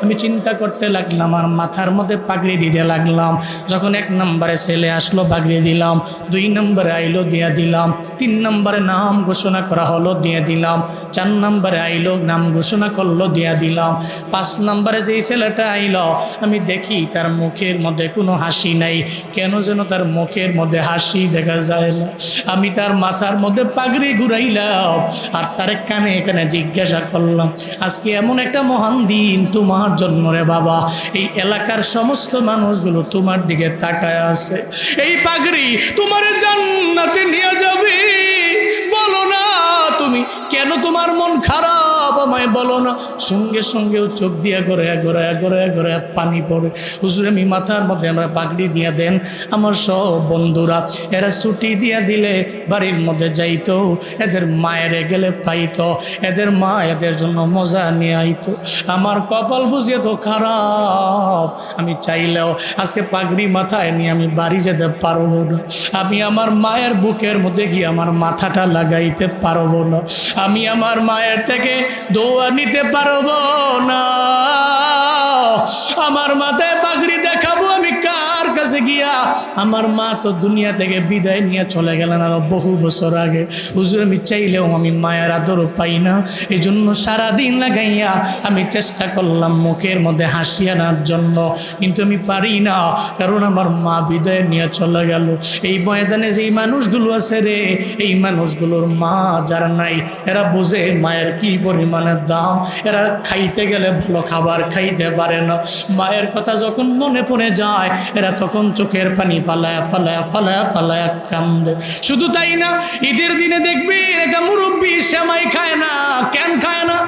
আমি চিন্তা করতে লাগলাম, আর মাথার মধ্যে পাগড়ি দিতে লাগলাম। যখন 1 নম্বরে ছেলে আসলো পাগড়ি দিলাম, 2 নম্বরে আইলো দিয়ে দিলাম, 3 নম্বরে নাম ঘোষণা করা হলো দিয়ে দিলাম, 4 নম্বরে আইলো নাম ঘোষণা করলো দিয়ে দিলাম, 5 নম্বরে যেই ছেলেটা আইলো আমি দেখি তার মুখের মধ্যে কোনো হাসি নাই। কেন যেন তার মুখের মধ্যে হাসি দেখা যায় না। আমি তার মাথার মধ্যে পাগড়ি ঘুরাইলাম আর তার কানে কানে জিজ্ঞাসা করলাম, আজকে এমন একটা মহান দিন তোমার জন্য রে বাবা, এই এলাকার সমস্ত মানুষগুলো তোমার দিকে তাকায় আছে, এই পাগড়ি তোমার জান্নাতে নিয়ে যাবে। বলো না তুমি কেন, তোমার মন খারাপ আমায় বলো না। সঙ্গে সঙ্গেও চোখ দিয়ে গড়ে পানি পড়ে। হুজুর আমি মাথার মধ্যে আমরা পাগড়ি দিয়ে দেন, আমার সব বন্ধুরা এরা ছুটি দিয়ে দিলে বাড়ির মধ্যে যাইতো, এদের মায়েরে গেলে পাইতো, এদের মা এদের জন্য মজা নিয়ে আইতো। আমার কপাল বুঝিয়ে তো খারাপ, আমি চাইলেও আজকে পাগড়ি মাথায় নিয়ে আমি বাড়ি যেতে পারবো না। আমি আমার মায়ের বুকের মধ্যে গিয়ে আমার মাথাটা লাগাইতে পারবো না। আমি আমার মায়ের থেকে দোয়া নিতে পারবো না। আমার মাথায় পাগড়ি দেখাবো আমি কার কাছে গিয়া? আমার মা তো দুনিয়া থেকে বিদায় নিয়ে চলে গেলেন আরো বহু বছর আগে। হুজুর আমি চাইলেও আমি মায়ের আদরও পাই না। এই জন্য সারাদিন লাগাইয়া আমি চেষ্টা করলাম মুখের মধ্যে হাসি আনার জন্য, কিন্তু আমি পারি না, কারণ আমার মা বিদায় নিয়ে চলে গেল। এই ময়দানে যেই মানুষগুলো আছে রে, এই মানুষগুলোর মা যারা নাই এরা বোঝে মায়ের কি পরিমাণের দাম। এরা খাইতে গেলে ভালো খাবার খাইতে পারে না। মায়ের কথা যখন মনে পড়ে যায় এরা তখন চোখের পানি ফালায়া কান্দে। শুধু তাই না, ঈদের দিনে দেখবি একটা মুরব্বী সেমাই খায় না। কেন খায় না?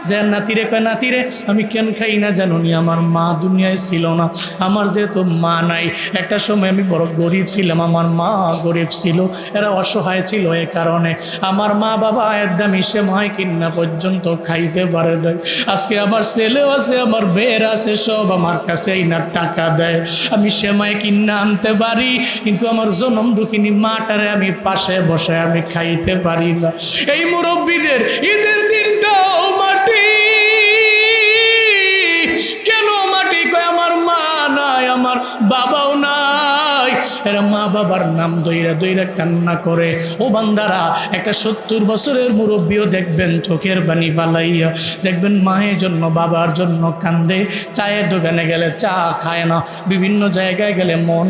যে নাতিরে কয়, নাতিরে আমি কেন খাই না জানো নি, আমার মা দুনিয়ায় ছিল না, আমার যেহেতু মা নাই। একটা সময় আমি বড় গরিব ছিলাম, আমার মা গরিব ছিল, এরা অসহায় ছিল, এ কারণে আমার মা বাবা একদম সেমাই কিনা পর্যন্ত খাইতে পারে না। আজকে আমার ছেলেও আছে, আমার বের আছে, সব আমার কাছে এই না টাকা দেয়, আমি সেমাই কিনা আনতে পারি, কিন্তু আমার জনম দুঃখিনী মাটারে আমি পাশে বসে আমি খাইতে পারি না। এই মুরব্বীদের ঈদের দিনটাও মাটি। কেন মাটি? কয় আমার মা নাই, আমার বাবাও নাই। এরা মা বাবার নাম দইরা কান্না করে। ও বান্দারা, একটা 70 বছরের মুরব্বীও দেখবেন চোখের পানি ফালাইয়া, দেখবেন মায়ের জন্য বাবার জন্য কান্দে। চায়ের দোকানে গেলে চা খায় না, বিভিন্ন জায়গায় গেলে মন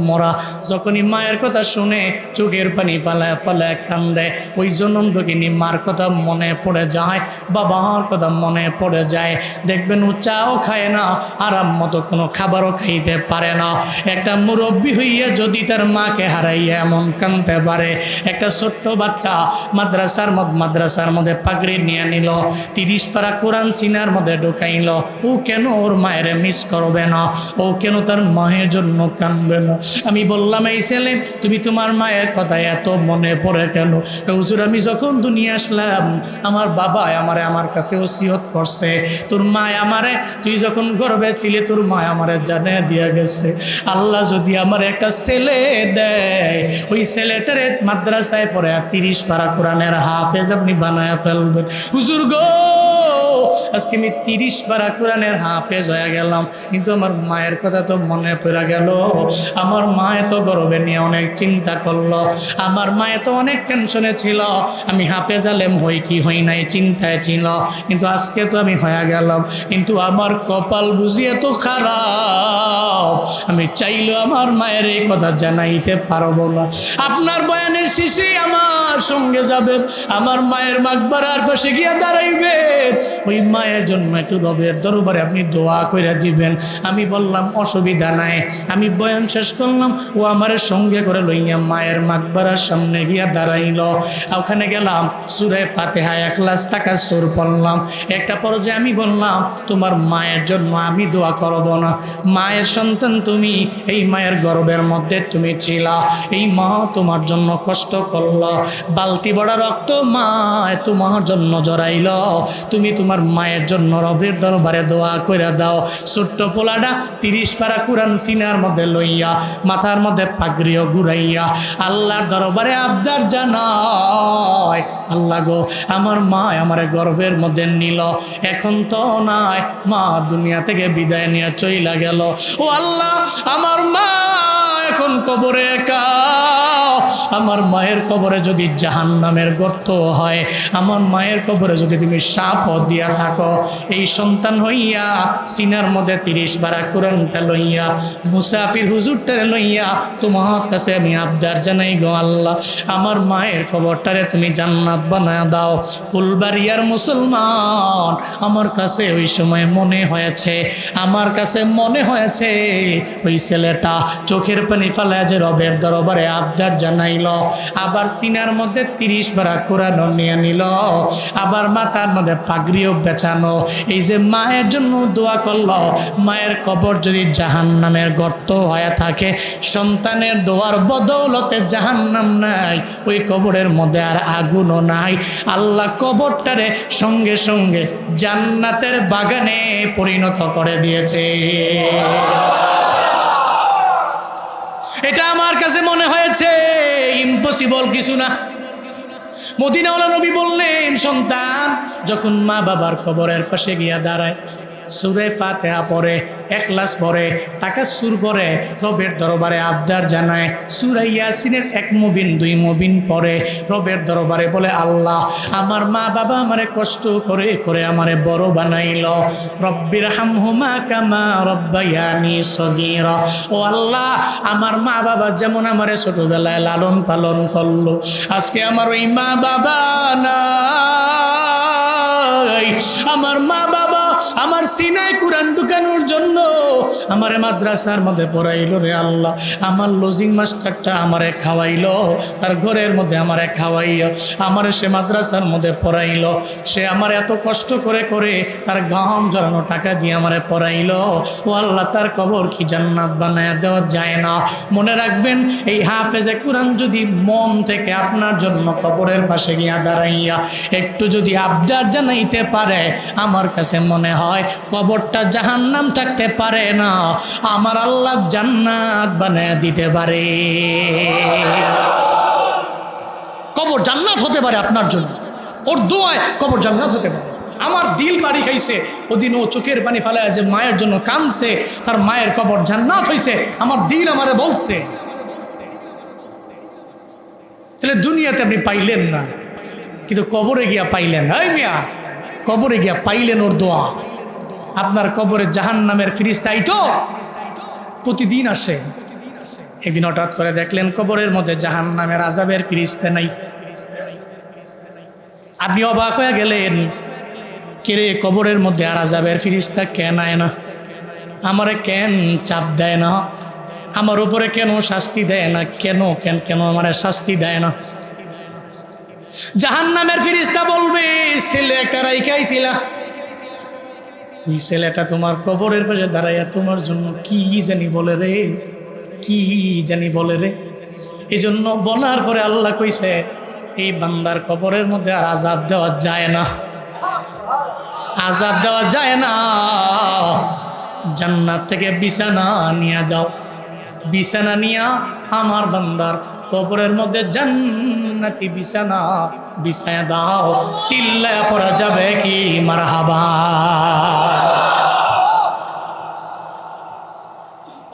মরা। যখনই মায়ের কথা শুনে চোখের পানি ফালায় কান্দে। ওই জনম দক্ষিণী মার কথা মনে পড়ে যায়, বাবার কথা মনে পড়ে যায়। দেখবেন ও চাও খায় না, আরাম মতো কোনো খাবারও খাইতে পারে না। একটা মুরব্বী হইয়া যদি তার মাকে হারাইয়া এমন কাঁদতে পারে, একটা ছোট্ট বাচ্চা মাদ্রাসার মধ্যে পাগড়ি নিয়ে নিল, 30 পারা কোরআন সিনার মধ্যে ঢুকাইল, ও কেন ওর মায়ের মিস করবে না? ও কেন তার মায়ের জন্য কাঁদবে না? আমি বললাম, এই ছেলে তুমি তোমার মায়ের কথা এত মনে পড়ে কেন? হুজুর আমি যখন দুনিয়া আসলাম আমার বাবা আমারে আমার কাছে ওসিয়ত করছে, তোর মা আমারে, তুই যখন গর্বে ছিলে তোর মা আমারে জানিয়ে দিয়ে গেছে, আল্লাহ যদি আমার একটা ছেলে দেয়, ওই ছেলেটারে মাদ্রাসায় পড়ে 30 পারা কোরআনের হাফেজ আপনি বানায় ফেলবেন। হুজুর গো আজকে আমি 30 পারা কোরআনের হাফেজ হয়ে গেলাম, কিন্তু আমার মায়ের কথা তো মনে পড়ে গেল। আমার মা এত গর্বে নিয়ে অনেক চিন্তা করলো, আমার মা এত অনেক টেনশনে ছিল, আমি হাফেজ আলেম হই কি হই নাই চিন্তায় ছিল, কিন্তু আজকে তো আমি হয়ে গেলাম, কিন্তু আমার কপাল বুঝি এত খারাপ, আমি চাইলেও আমার মায়ের এই কথা জানাইতে পারবো না। আপনার বয়ানের শেষে আমার সঙ্গে যাবেন, আমার মায়ের মাকবারার পাশে গিয়ে দাঁড়াইবেন, ওই মায়ের জন্য একটু রবের দরবারে আপনি দোয়া করে দিবেন। আমি বললাম অসুবিধা নাই। আমি বয়ান শেষ করলাম, ও আমার সঙ্গে করে লইয়া মায়ের মাকবারার সামনে গিয়া দাঁড়াইল। ওখানে গেলাম, সূরা ফাতিহা ইখলাস তাকাসসুর পড়লাম। একটা পর্যায়ে আমি বললাম, তোমার মায়ের জন্য আমি দোয়া করব না, মায়ের সন্তান তুমি, এই মায়ের গর্ভের মধ্যে তুমি ছিলা, এই মা তোমার জন্য কষ্ট করল, বালতি বড় রক্ত মা তোমার জন্য জড়াইল, তুমি তোমার মায়ের জন্য রবের দরবারে দোয়া করে দাও। ছোট্ট পোলাটা 30 পারা কোরআন সিনার মধ্যে লইয়া, মাথার মধ্যে পাগড়িও ঘুরাইয়া আল্লাহর দরবারে আবদার জানায়, আল্লাহ গো আমার মা আমার গর্ভের মধ্যে নিল, এখন তো নাই, মা দুনিয়া থেকে বিদায় নিয়ে চইলা গেল। ও আল্লাহ, আমার মা এখন কবরে একা, আমার মায়ের কবরে যদি জাহান্নামের গর্ত হয়, আমার মায়ের কবরে যদি তুমি সাপ দিয়া থাকো, এই সন্তান হইয়া সিনার মধ্যে 30 পারা কোরআনটা লইয়া মুসাফির হুজুরটা লইয়া তোমার কাছে আমি আবদার জানাই গো আল্লাহ, আমার মায়ের কবরটারে তুমি জান্নাত বানায় দাও। ফুলবাড়িয়ার মুসলমান, আমার কাছে ওই সময় মনে হয়েছে, আমার কাছে মনে হয়েছে ওই ছেলেটা চোখের পানি ফালায় যে রবের দরবারে আবদার জানাইল, আবার সিনার মধ্যে 30 পারা কোরআন নিয়ে নিল, আবার মাথার মধ্যে পাগড়িও বেচানো, এই যে মায়ের জন্য দোয়া করলো, মায়ের কবর যদি জাহান্নামের গর্ত হয়ে থাকে, সন্তানের দোয়ার বদৌলতে জাহান্নাম নাই, ওই কবরের মধ্যে আর আগুনও নাই, আল্লাহ কবরটারে সঙ্গে সঙ্গে জান্নাতের বাগানে পরিণত করে দিয়েছে। এটা আমার কাছে মনে হয়েছে ইম্পসিবল কিছু না। মদিনাওয়ালা নবী বললেন, সন্তান যখন মা বাবার কবরের পাশে গিয়া দাঁড়ায়, সূরা ফাতিহা পড়ে, ইখলাস পড়ে, তাকাসসুর পড়ে, রবের দরবারে আবদার জানায়, সূরা ইয়াসিনের 1 মুবিন 2 মুবিন পড়ে, রবের দরবারে বলে, আল্লাহ আমার মা বাবা আমারে কষ্ট করে করে আমারে বড় বানাইল, রব্বির হামহুমা কামা রব্বায়ানি সগীরা, ও আল্লাহ আমার মা বাবা যেমন আমারে ছোটবেলায় লালন পালন করলো, আজকে আমার ওই মা বাবা নাই, আমার মা বাবা আমার সিনায় কোরআন ঢুকানোর জন্য আমার মাদ্রাসার মধ্যে পড়াইলো রে আল্লাহ, আমার লজিং মাস্টারটা আমারে খাওয়াইলো, তার ঘরের মধ্যে আমারে খাওয়াইয়া আমারে সে মাদ্রাসার মধ্যে পড়াইলো, সে আমার এত কষ্ট করে করে তার ঘাম জড়ানো টাকা দিয়ে আমারে পড়াইলো, ও আল্লাহ তার কবর কি জান্নাত বানায় দেওয়া যায় না? মনে রাখবেন, এই হাফেজে কোরআন যদি মন থেকে আপনার জন্য কবরের পাশে গিয়া দাঁড়াইয়া একটু যদি আবদার জানাইতে পারে, আমার কাছে মনে হয় কবরটা জাহান্নাম থাকতে পারে না, আমার আল্লাহ জান্নাত বানায় দিতে পারে। কবর জান্নাত হতে পারে আপনার জন্য, ওর দোয়ায় কবর জান্নাত হতে পারে। আমার দিল বাড়ি খাইছে, ওদিন ও চোখের পানি ফেলায় যে মায়ের জন্য কাঁদছে, তার মায়ের কবর জান্নাত হয়েছে, আমার দিল আমারে বলছে। তাহলে দুনিয়াতে আপনি পাইলেন না, কিন্তু কবরে গিয়া পাইলেন। এই মিয়া, কবরে গিয়া পাইলেন ওর দোয়া। আপনার কবরে জাহান্নামের ফেরেশতা তো প্রতিদিন আসে। একদিন হঠাৎ করে দেখলেন কবরের মধ্যে জাহান্নামের আযাবের ফেরেশতা নাই। আপনি অবাক হয়ে গেলেন, কিরে কবরের মধ্যে আর আযাবের ফেরেশতা কেন আয় না? আমারে কেন চাপ দেয় না? আমার উপরে কেন শাস্তি দেয় না? কেন কেন কেন আমারে শাস্তি দেয় না? জাহান্নামের ফেরেশতা বলবে, ছেলে একটা রাইখাইছিলা, ওই ছেলেটা তোমার কবরের পাশে দাঁড়াইয়া তোমার জন্য কি জানি বলে রে, কি জানি বলে রে। এই জন্য বলার পরে আল্লাহ কইছে, এই বান্দার কবরের মধ্যে আর আযাব দেওয়া যায় না, আযাব দেওয়া যায় না, জান্নাত থেকে বিছানা নিয়ে যাও। বিছানা নিয়া আমার বান্দার কবরের মধ্যে জান্নাতি বিছানা বিছায়া দাও, চিল্লায়া পড়া যাবে কি মারহাবা।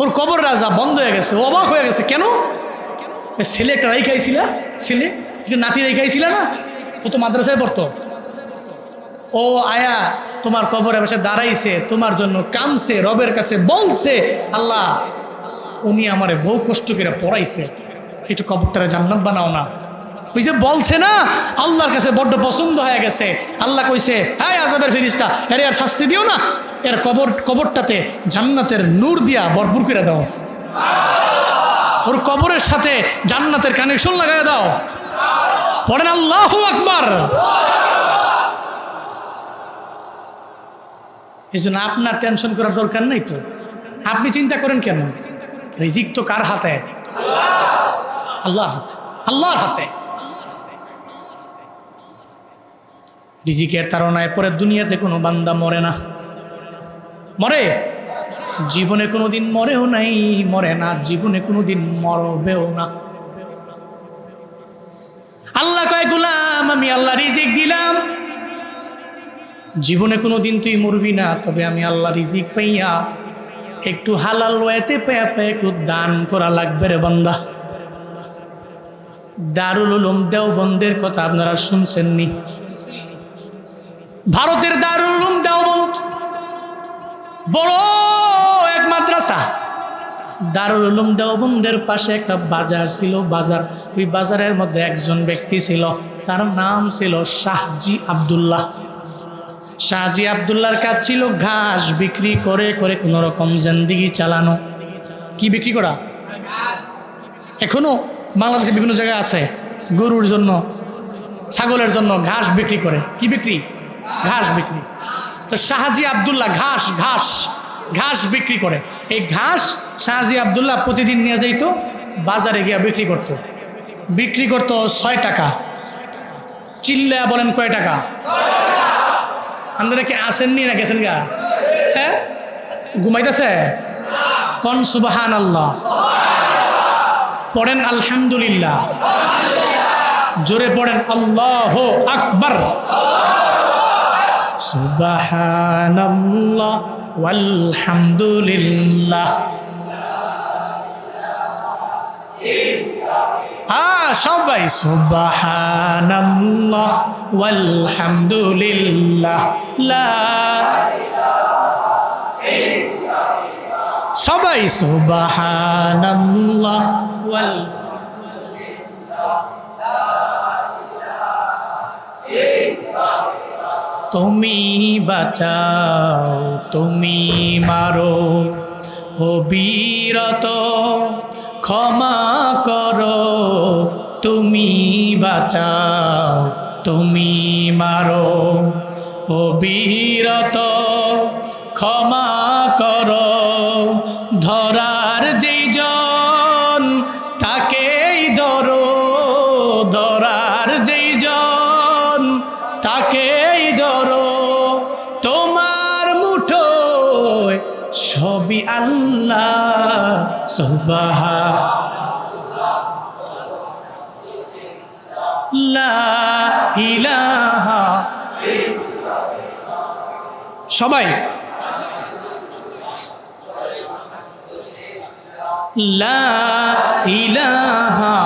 ওর কবর রাজা বন্ধ হয়ে গেছে, অবাক হয়ে গেছে। কেন? ছেলে একটা রাইখাইছিল, ছেলে একটা নাতি রাইখাইছিল না, ও তো মাদ্রাসায় পড়তো। ও আয়া তোমার কবরে বসে দাঁড়াইছে, তোমার জন্য কাঁদছে, রবের কাছে বলছে, আল্লাহ উনি আমারে বহু কষ্ট করে পড়াইছে, একটু কবরটারে জান্নাত বানাও না। ওই যে বলছে না, আল্লাহর কাছে বড্ড পছন্দ হয়ে গেছে। আল্লাহ কইছে, হ্যাঁ আযাবের ফেরেশতা, এর আর শাস্তি দিও না, এর কবরটাতে জান্নাতের নূর দিয়া ভরপুর করে দাও, ওর কবরের সাথে জান্নাতের কানেকশন লাগায় দাও। পড়েন আল্লাহু আকবার। এই জন্য আপনার টেনশন করার দরকার নাই তো। আপনি চিন্তা করেন কেন? রিজিক তো কার হাতে? আল্লাহর হাতে, আল্লাহর হাতে। রিজিকের তাড়নায় পরে দুনিয়াতে কোনো বান্দা মরে না। মরে? জীবনে কোনোদিন মরেও নাই, মরে না, জীবনে কোনোদিন মরবেও না। আল্লাহ কয়, গোলাম আমি আল্লাহ রিজিক দিলাম, জীবনে কোনোদিন তুই মরবি না, তবে আমি আল্লাহ রিজিক পাইয়া একটু হালাল ওয়াতে পেয়ে একটু দান করা লাগবে রে বান্দা। দারুল উলুম দেওবন্দের কথা আপনারা শুনছেননি? ভারতের দারুল উলুম দেওবন্দ বড় এক মাদ্রাসা। দারুল উলুম দেওবন্দের পাশে একটা বাজার ছিল, বাজার। ওই বাজারের মধ্যে একজন ব্যক্তি ছিল, তার নাম ছিল শাহজি আব্দুল্লাহ। শাহজি আব্দুল্লাহর কাজ ছিল ঘাস বিক্রি করে করে কোন রকম জিন্দেগি চালানো। কি বিক্রি করা? এখনো বাংলাদেশে বিভিন্ন জায়গায় আছে, গরুর জন্য, ছাগলের জন্য ঘাস বিক্রি করে। কি বিক্রি? ঘাস বিক্রি। তো শাহজি আব্দুল্লাহ ঘাস ঘাস ঘাস বিক্রি করে। এই ঘাস শাহজি আব্দুল্লাহ প্রতিদিন নিয়ে যাইতো বাজারে গিয়ে বিক্রি করত। বিক্রি করত 6 টাকা। চিল্লা বলেন কয় টাকা? আপনারা কি আসেননি না গেছেন গা? হ্যাঁ, ঘুমাইতেছে? কোন সুবহানাল্লাহ, পড়েন আলহামদুলিল্লাহ, জোরে পড়েন আল্লাহু আকবার। সুবহানাল্লাহ ওয়ালহামদুলিল্লাহ। সবাই সুবহানাল্লাহ ওয়ালহামদুলিল্লাহ, সবাই সুবহানাল্লাহ ওয়াল। তুমি বাঁচাও, তুমি মারো, অবিরত ক্ষমা করো। তুমি বাঁচাও, তুমি মারো, অবিরত ক্ষমা করো। ধরার যেই জন তাকেই ধরো, ধরার যেই জন তাকেই ধরো। তোমার মুঠোয় সবই আল্লাহ। সুবহানাল্লাহ লা ইলাহা। সবাই লা ইলাহা।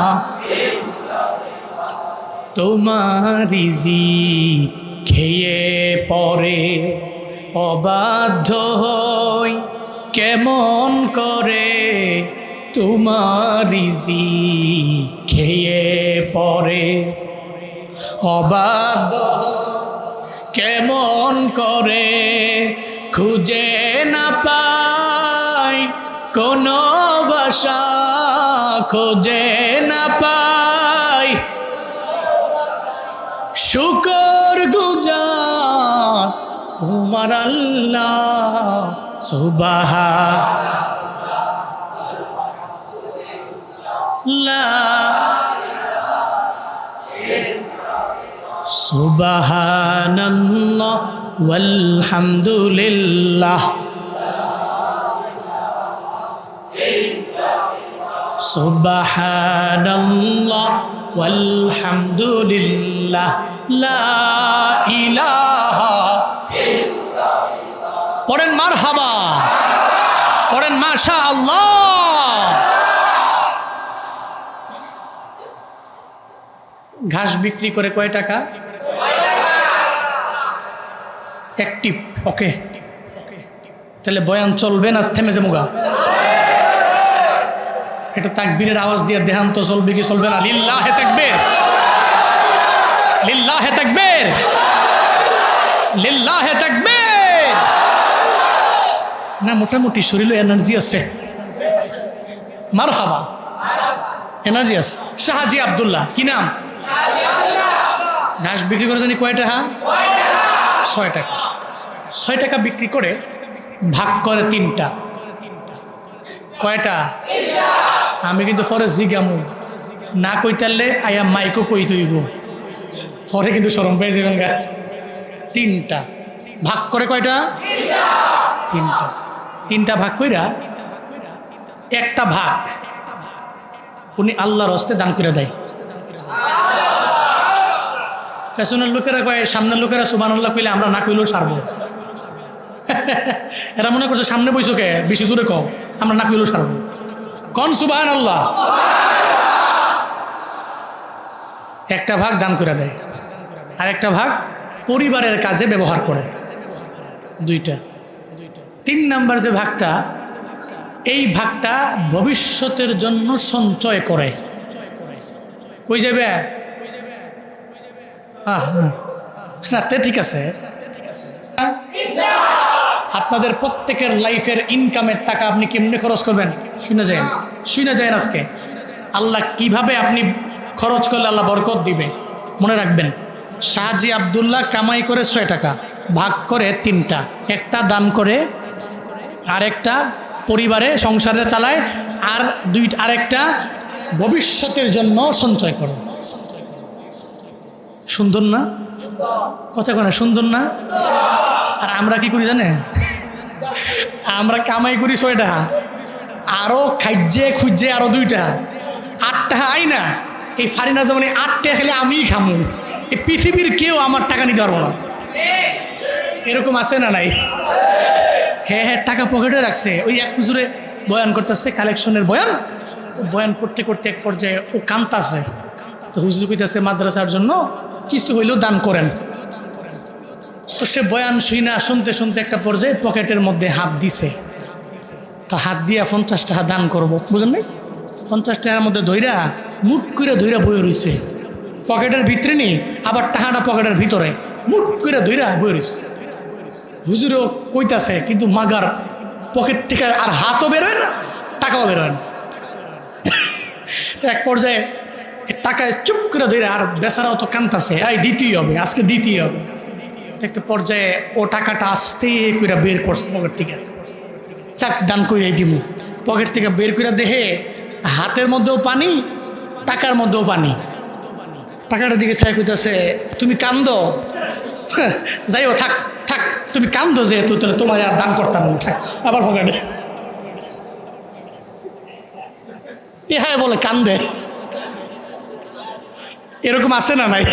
তোমার রিজিক খেয়ে পরে অবাধ্য হই কেমন করে। তোমার রিজিক খেয়ে পরে অবাধ্য কেমন করে। খুঁজে না পাই কোনো ভাষা, খুঁজে না পাই শুকর গুজার তোমার আল্লাহ। সুবহানাল্লাহ ওয়ালহামদুলিল্লাহ। সুবহানাল্লাহ ওয়ালহামদুলিল্লাহ লা ইলাহা পড়েন মারহাবা, পড়েন মাশাআল্লাহ। ঘাস বিক্রি করে কয় টাকা? অ্যাক্টিভ, ওকে। তাহলে বয়ান চলবে না থেমে যাবো? এটা তাকবীরের আওয়াজ দিয়ে দেহান্ত চলবে কি চলবে না? লিল্লাহে তাকবীর, লিল্লাহে তাকবীর, লিল্লাহে তাকবীর। না মোটামুটি শরীরে এনার্জি আছে, মারহাবা, এনার্জি আছে। শাহজি আব্দুল্লাহ, কি নাম? ঘাস বিক্রি করে জানি কয় টাকা? 6 টাকা। 6 টাকা বিক্রি করে ভাগ করে 3টা। কয়টা? আমি কিন্তু পরে জিগামু না কইতারলে আয়া মাইকও কই তৈব, পরে কিন্তু শরম পেয়ে যাবেন গা। 3টা ভাগ করে কয়টা? 3টা। 3টা ভাগ কইরা একটা ভাগ উনি আল্লাহর হস্তে দান করে দেয়। পেছনের লোকেরা কয়, সামনের লোকেরা সুবহানাল্লাহ কইলে আমরা না কইলেও সারবো। এরা মনে করছে সামনে বইছো কে, বেশি জোরে কও, আমরা না কইলেও সারবো। কোন সুবহানাল্লাহ? একটা ভাগ দান করে দেয়, আর একটা ভাগ পরিবারের কাজে ব্যবহার করে। 2টা। 3 নাম্বার যে ভাগটা, এই ভাগটা ভবিষ্যতের জন্য সঞ্চয় করে। কই যাবে? ঠিক আছে। আপনাদের প্রত্যেকের লাইফের ইনকামের টাকা আপনি কেমনে খরচ করবেন শুনে যান আজকে। আল্লাহ কিভাবে আপনি খরচ করলে আল্লাহ বরকত দিবে মনে রাখবেন। শাহজি আব্দুল্লাহ কামাই করে 6 টাকা, ভাগ করে 3টা। একটা দান করে, আরেকটা পরিবারে সংসারে চালায়, আর আরেকটা ভবিষ্যতের জন্য সঞ্চয় করে। সুন্দর না? কথা কয় না সুন্দর না? আর আমরা কি করি জানেন? আমরা কামাই করি 6 টাকা, আরো খাইজে খুঁজে আরো 2টা, 8 টাকা আই না। এই ফারিনা যেমন 8 টাকা খেলে আমিই খামু, এই পৃথিবীর কেউ আমার টাকা নিতে পারবো না। এরকম আছে না নাই? হ্যাঁ, টাকা পকেটে রাখছে, ওই এক হুজুরে বয়ান করতেছে, কালেকশনের বয়ান। তো বয়ান করতে করতে এক পর্যায়ে ও কান্তাছে, তো হুজুর কইতাছে মাদ্রাসার জন্য কিছু হইলেও দান করেন। তো সে বয়ান শুনতে শুনতে একটা পর্যায়ে পকেটের মধ্যে হাত দিছে। তা হাত দিয়া 50 টাকা দান করবো, বুঝলেন নাই? 50 টাকার মধ্যে ধইরা মুট করে ধইরা বয়ে রইছে, পকেটের ভিতরে নেই, আবার টাকাটা পকেটের ভিতরে, মুট করে ধইরা বয়ে রইছে। হুজুরও কইতাছে, কিন্তু মাগার পকেট থেকে আর হাতও বেরোয় না, টাকাও বেরোয় না। তো এক পর্যায়ে টাকায় চুপ করে ধরে, আর বেচারাও তো কান্তাছে, এই দিতেই হবে, আজকে দিতেই হবে। একটা পর্যায়ে ও টাকাটা আস্তে করে বের করছে পকেট থেকে, চাক দান করে দিব। পকেট থেকে বের করে দেখে হাতের মধ্যেও পানি, টাকার মধ্যেও পানি। টাকাটার দিকে চাই কইতাছে, তুমি কান্দো? যাইও, থাক থাক, তুমি কান্দো যেহেতু, তাহলে তোমার আর দান করতাম না, থাক। আবার পকেটে হ্যাঁ বলে কান্দে। এরকম আছে না নাই?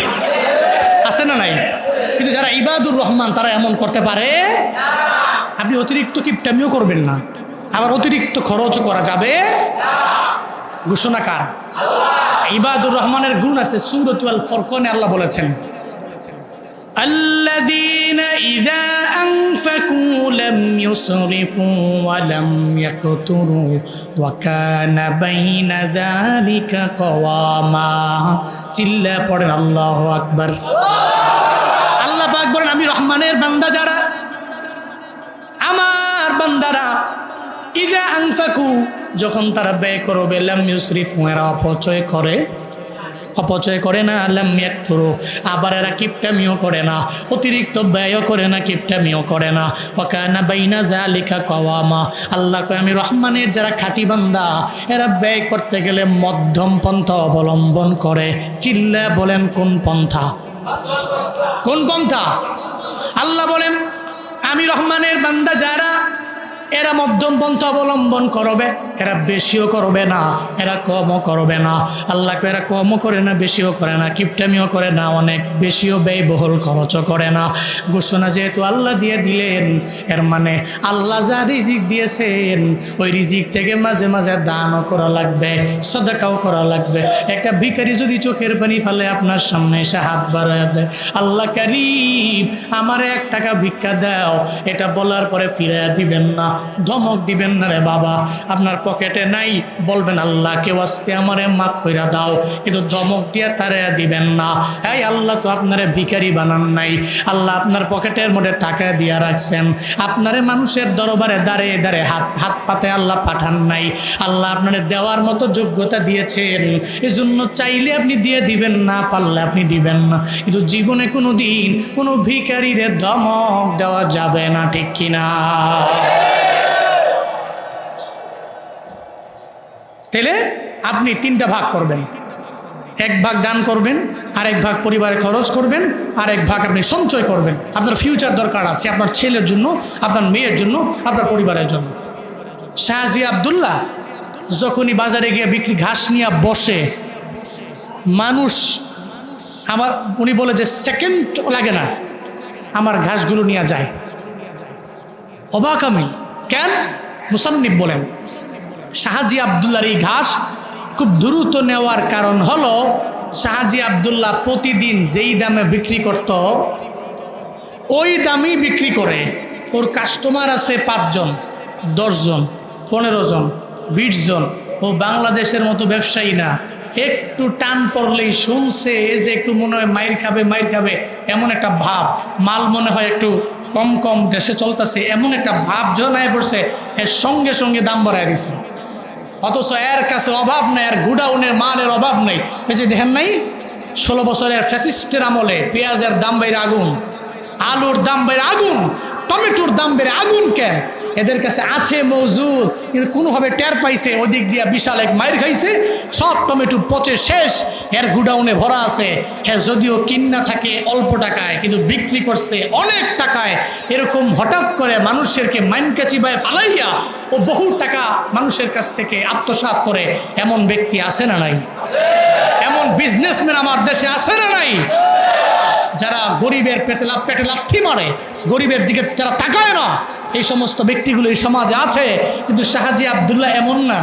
আছে না নাই? কিন্তু যারা ইবাদুর রহমান তারা এমন করতে পারে। আপনি অতিরিক্ত কিপটামিও করবেন না, আবার অতিরিক্ত খরচও করা যাবে। ঘোষণাকার ইবাদুর রহমানের গুণ আছে। সূরাতুল ফুরকানে আল্লাহ বলেছেন, আল্লাযীনা ইযা আনফাকু লাম ইউসরিফু ওয়া লাম ইয়াকতুরু ওয়া কানা বাইনা যালিকা কওয়ামা। চিল্লা পড়েন আল্লাহু আকবার। আল্লাহ পাক বলেন, আমি রহমানের বান্দা যারা, আমার বান্দারা, ইযা আনফাকু, যখন তারা ব্যয় করবে, লাম ইউসরিফু, এরা অপচয় করে না, লাম ইয়াকতুরু, আবার এরা কিপটামিও করে না, অতিরিক্ত ব্যয়ও করে না, কিপটামিও করে না। ওয়া কানা বাইনা যালিকা কওয়ামা। আল্লাহ কয়, আমি রহমানের যারা খাঁটি বান্দা, এরা ব্যয় করতে গেলে মধ্যম পন্থা অবলম্বন করে। চিল্লা বলেন কোন পন্থা? কোন পন্থা? আল্লাহ বলেন, আমি রহমানের বান্দা যারা, এরা মধ্যম পন্থা অবলম্বন করবে, এরা বেশিও করবে না, এরা কমও করবে না। আল্লাহকে এরা কমও করে না, বেশিও করে না, কিপটামিও করে না, অনেক বেশিও ব্যয়বহুল খরচও করে না। ঘোষণা যেহেতু আল্লাহ দিয়ে দিলেন, এর মানে আল্লাহ যা রিজিক দিয়েছেন ওই রিজিক থেকে মাঝে মাঝে দানও করা লাগবে, সাদাকাও করা লাগবে। একটা ভিখারি যদি চোখের পানি ফেলে আপনার সামনে এসে হাত বাড়ায় দেয়, আল্লাহ কারীম আমার 1 টাকা ভিক্ষা দাও, এটা বলার পরে ফিরে দিবেন না, ধমক দিবেন না, রে বাবা আপনার পকেটে নাই, বলবেন আল্লাহ কেউ আসতে আমারে মাফ কইরা দাও, কিন্তু ধমক দিয়ে তারে দিবেন না। এই আল্লাহ তো আপনারে ভিখারি বানান নাই, আল্লাহ আপনার পকেটের মধ্যে টাকা দিয়া রাখছেন, আপনারে মানুষের দরবারে দাঁড়িয়ে দাঁড়িয়ে হাত পাতে আল্লাহ পাঠান নাই, আল্লাহ আপনারে দেওয়ার মতো যোগ্যতা দিয়েছেন, এজন্য চাইলে আপনি দিয়ে দিবেন, না পারলে আপনি দিবেন না। কিন্তু জীবনে কোনো দিন কোনো ভিখারিরে ধমক দেওয়া যাবে না, ঠিক কিনা? তাহলে আপনি 3টা ভাগ করবেন, 1 ভাগ দান করবেন, আর 1 ভাগ পরিবারে খরচ করবেন, আর 1 ভাগ আপনি সঞ্চয় করবেন। আপনার ফিউচার দরকার আছে, আপনার ছেলের জন্য, আপনার মেয়ের জন্য, আপনার পরিবারের জন্য। শাহজি আব্দুল্লাহ যখনই বাজারে গিয়ে ঘাস নিয়ে বসে, মানুষ উনি বলে যে সেকেন্ড লাগে না আমার ঘাসগুলো নিয়ে যায়। অবাক আমি, কেন? মুসান্নিফ বলেন শাহজি আব্দুল্লাহর এই ঘাস খুব দ্রুত নেওয়ার কারণ হলো শাহজি আব্দুল্লাহ প্রতিদিন যেই দামে বিক্রি করত ওই দামই বিক্রি করে। ওর কাস্টমার আছে 5 জন, 10 জন, 15 জন, 20 জন। ও বাংলাদেশের মতো ব্যবসায়ী না, একটু টান পড়লেই শুনছে যে একটু মনে হয় মাইর খাবে এমন একটা ভাব, মাল মনে হয় একটু কম দেশে চলতেছে এমন একটা ভাব জনায় পড়ছে, এর সঙ্গে সঙ্গে দাম বাড়ায় দিছে। অথচ এর কাছে অভাব নেই, এর গুডাউনের মালের অভাব নেই। এই যে দেখেন নাই 16 বছরের ফ্যাসিস্টের আমলে পেঁয়াজের দাম বেড়ে আগুন, আলুর দাম বেড়ে আগুন, টমেটোর দাম বেড়ে আগুন। কেন? এদের কাছে আছে মজুদ, কিন্তু কোনোভাবে টের পাইছে, ওদিক দিয়া বিশাল এক মাইর খাইছে, সব টমেটো পচে শেষ, এর গুডাউনে ভরা আছে। হ্যাঁ, যদিও কিনা থাকে অল্প টাকায়, কিন্তু বিক্রি করছে অনেক টাকায়। এরকম হঠাৎ করে মানুষেরকে মাইনকা চিবায় ফালাইয়া ও বহু টাকা মানুষের কাছ থেকে আত্মসাৎ করে এমন ব্যক্তি আছে না নাই? এমন বিজনেসম্যান আমার দেশে আছে না নাই? যারা গরিবের পেটে লাথি মারে, গরিবের দিকে যারা তাকায় না, এই সমস্ত ব্যক্তিগুলো এই সমাজে আছে। কিন্তু শাহজি আব্দুল্লাহ এমন না,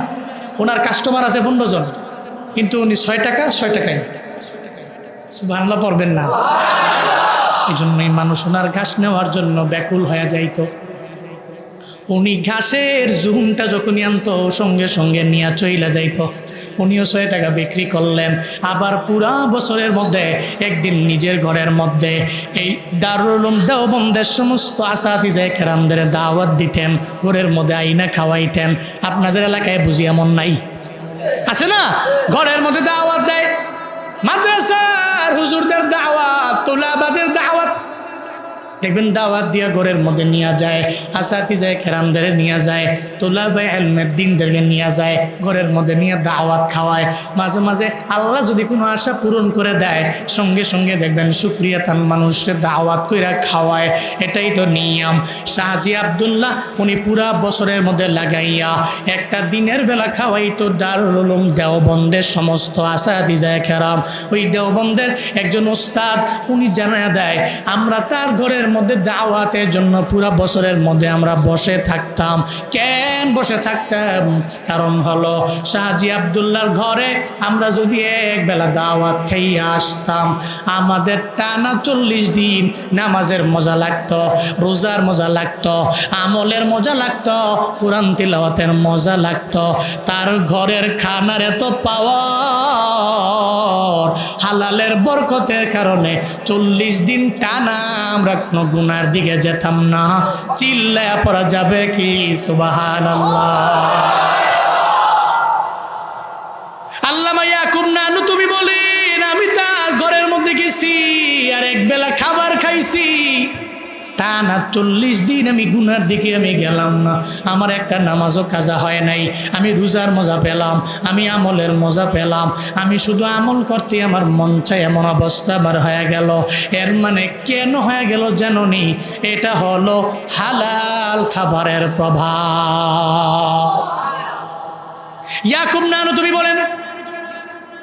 ওনার কাস্টমার আছে 15 জন, কিন্তু উনি 6 টাকায় সুবহানাল্লাহ পড়বেন না। এই জন্যই মানুষ ওনার ঘাস নেওয়ার জন্য ব্যাকুল হয়ে যাইত। উনি ঘাসের জুমটা যখনই আনতো সঙ্গে সঙ্গে নিয়ে চইলা যাইত। উনিও 6 টাকা বিক্রি করলেন। আবার পুরা বছরের মধ্যে একদিন নিজের ঘরের মধ্যে এই দারুল উলুম দেওবন্দের সমস্ত আসাতিজে কেরামদের দাওয়াত দিতেন, ঘরের মধ্যে আইনা খাওয়াইতেন। আপনাদের এলাকায় বুঝি এমন নাই? আছে না? ঘরের মধ্যে দাওয়াত দেয়, মাদ্রাসার হুজুরদের দাওয়াত, তুলাবাদের দাওয়াত, দেখবেন দাওয়াত দিয়া ঘরের মধ্যে নিয়ে যায়, আসাতিজায়ে কেরামদের নিয়ে যায়, তুলাবায়ে ইলমের দ্বীনদেরকে নিয়ে যায়, ঘরের মধ্যে নিয়ে দাওয়াত খাওয়ায়। মাঝে মাঝে আল্লাহ যদি কোনো আশা পূরণ করে দেয়, সঙ্গে সঙ্গে দেখবেন শুকরিয়া তান মানুষের দাওয়াত কইরা খাওয়ায়। এটাই তো নিয়ম। শাহজি আব্দুল্লাহ উনি পুরা বছরের মধ্যে লাগাইয়া একটা দিনের বেলা খাওয়াইতো দারুল উলুম দেওবন্দের সমস্ত আসাতিজায়ে কেরাম। ওই দেওবন্দের একজন ওস্তাদ উনি জানায়া দেয়, আমরা তার ঘরের মধ্যে দাওয়াতের জন্য পুরা বছরের মধ্যে আমরা বসে থাকতাম। কেন বসে থাকতাম? কারণ হলো শাহজি আব্দুল্লাহর ঘরে আমরা যদি এক বেলা দাওয়াত খাইয়া আসতাম, আমাদের টানা 40 দিন নামাজের মজা লাগতো, রোজার মজা লাগতো, আমলের মজা লাগতো, কুরআন তিলাওয়াতের মজা লাগতো। তার ঘরের খানার এত পাওয়ার, হালালের বরকতের কারণে 40 দিন টানা আমরা কোনো গুনার দিকে যেতাম না। চিল্লায়া পড়া যাবে কি সুবহানাল্লাহ? আল্লামা ইয়াকুব নানু তুমি বলেন, আমি তার ঘরের মধ্যে গেছি আর এক বেলা খাবার খাইছি। টানা 40 দিন আমি গুনার দিকে আমি গেলাম না, আমার একটা নামাজও কাজা হয় নাই, আমি রোজার মজা পেলাম, আমি আমলের মজা পেলাম, আমি শুধু আমল করতে আমার মন চাই এমন অবস্থা আমার হয়ে গেল। এর মানে কেন হয়ে গেল জানোনি? এটা হলো হালাল খাবারের প্রভাব। ইয়াকুব নানতুবি বলেন,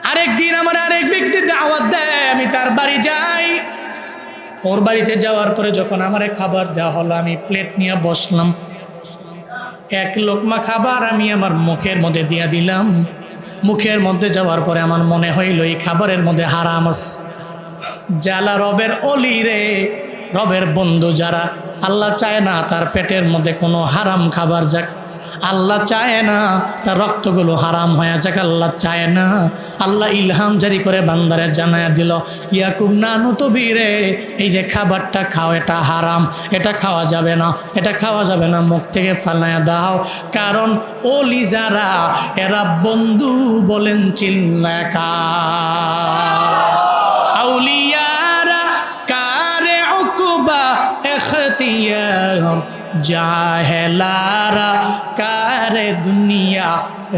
আরেকদিন আমার আরেক ব্যক্তি দাওয়াত দেয়, আমি তার বাড়ি যাই। ওর বাড়িতে যাওয়ার পরে যখন আমার খাবার দেওয়া হলো, আমি প্লেট নিয়ে বসলাম। এক লোকমা খাবার আমি আমার মুখের মধ্যে দিয়ে দিলাম। মুখের মধ্যে যাওয়ার পরে আমার মনে হইল এই খাবারের মধ্যে হারাম আছে। জালা রবের অলি রে, রবের বন্ধু যারা, আল্লাহ চায় না তার পেটের মধ্যে কোনো হারাম খাবার যাক, আল্লাহ চায় না তার রক্তগুলো হারাম হয়ে যাক, আল্লাহ চায় না। আল্লাহ ইলহাম জারি করে বান্দারে জানায়া দিল, ইয়াকুব নানতুবি রে, এই যে খাবারটা খাও এটা হারাম, এটা খাওয়া যাবে না, এটা খাওয়া যাবে না, মুখ থেকে ফালায়া দাও। কারণ ওলি যারা এরা বন্ধু বলেন চিল্লাকা, আউলিয়ারা কারে উকুবা এখতিয়ার, জাহেলারা কারে দুনিয়া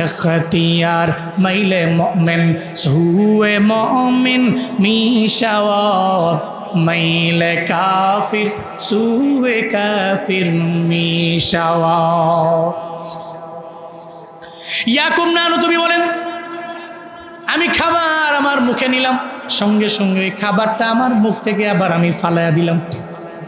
এখতিয়ার। মাইলে মুমিন সুয়ে মুমিন মিশাওয়াত, মাইলে কাফির সুয়ে কাফির মিশাওয়াত। ইয়াকুব নানতুবি বলেন, আমি খাবার আমার মুখে নিলাম, সঙ্গে সঙ্গে ওই খাবারটা আমার মুখ থেকে আবার আমি ফালাইয়া দিলাম।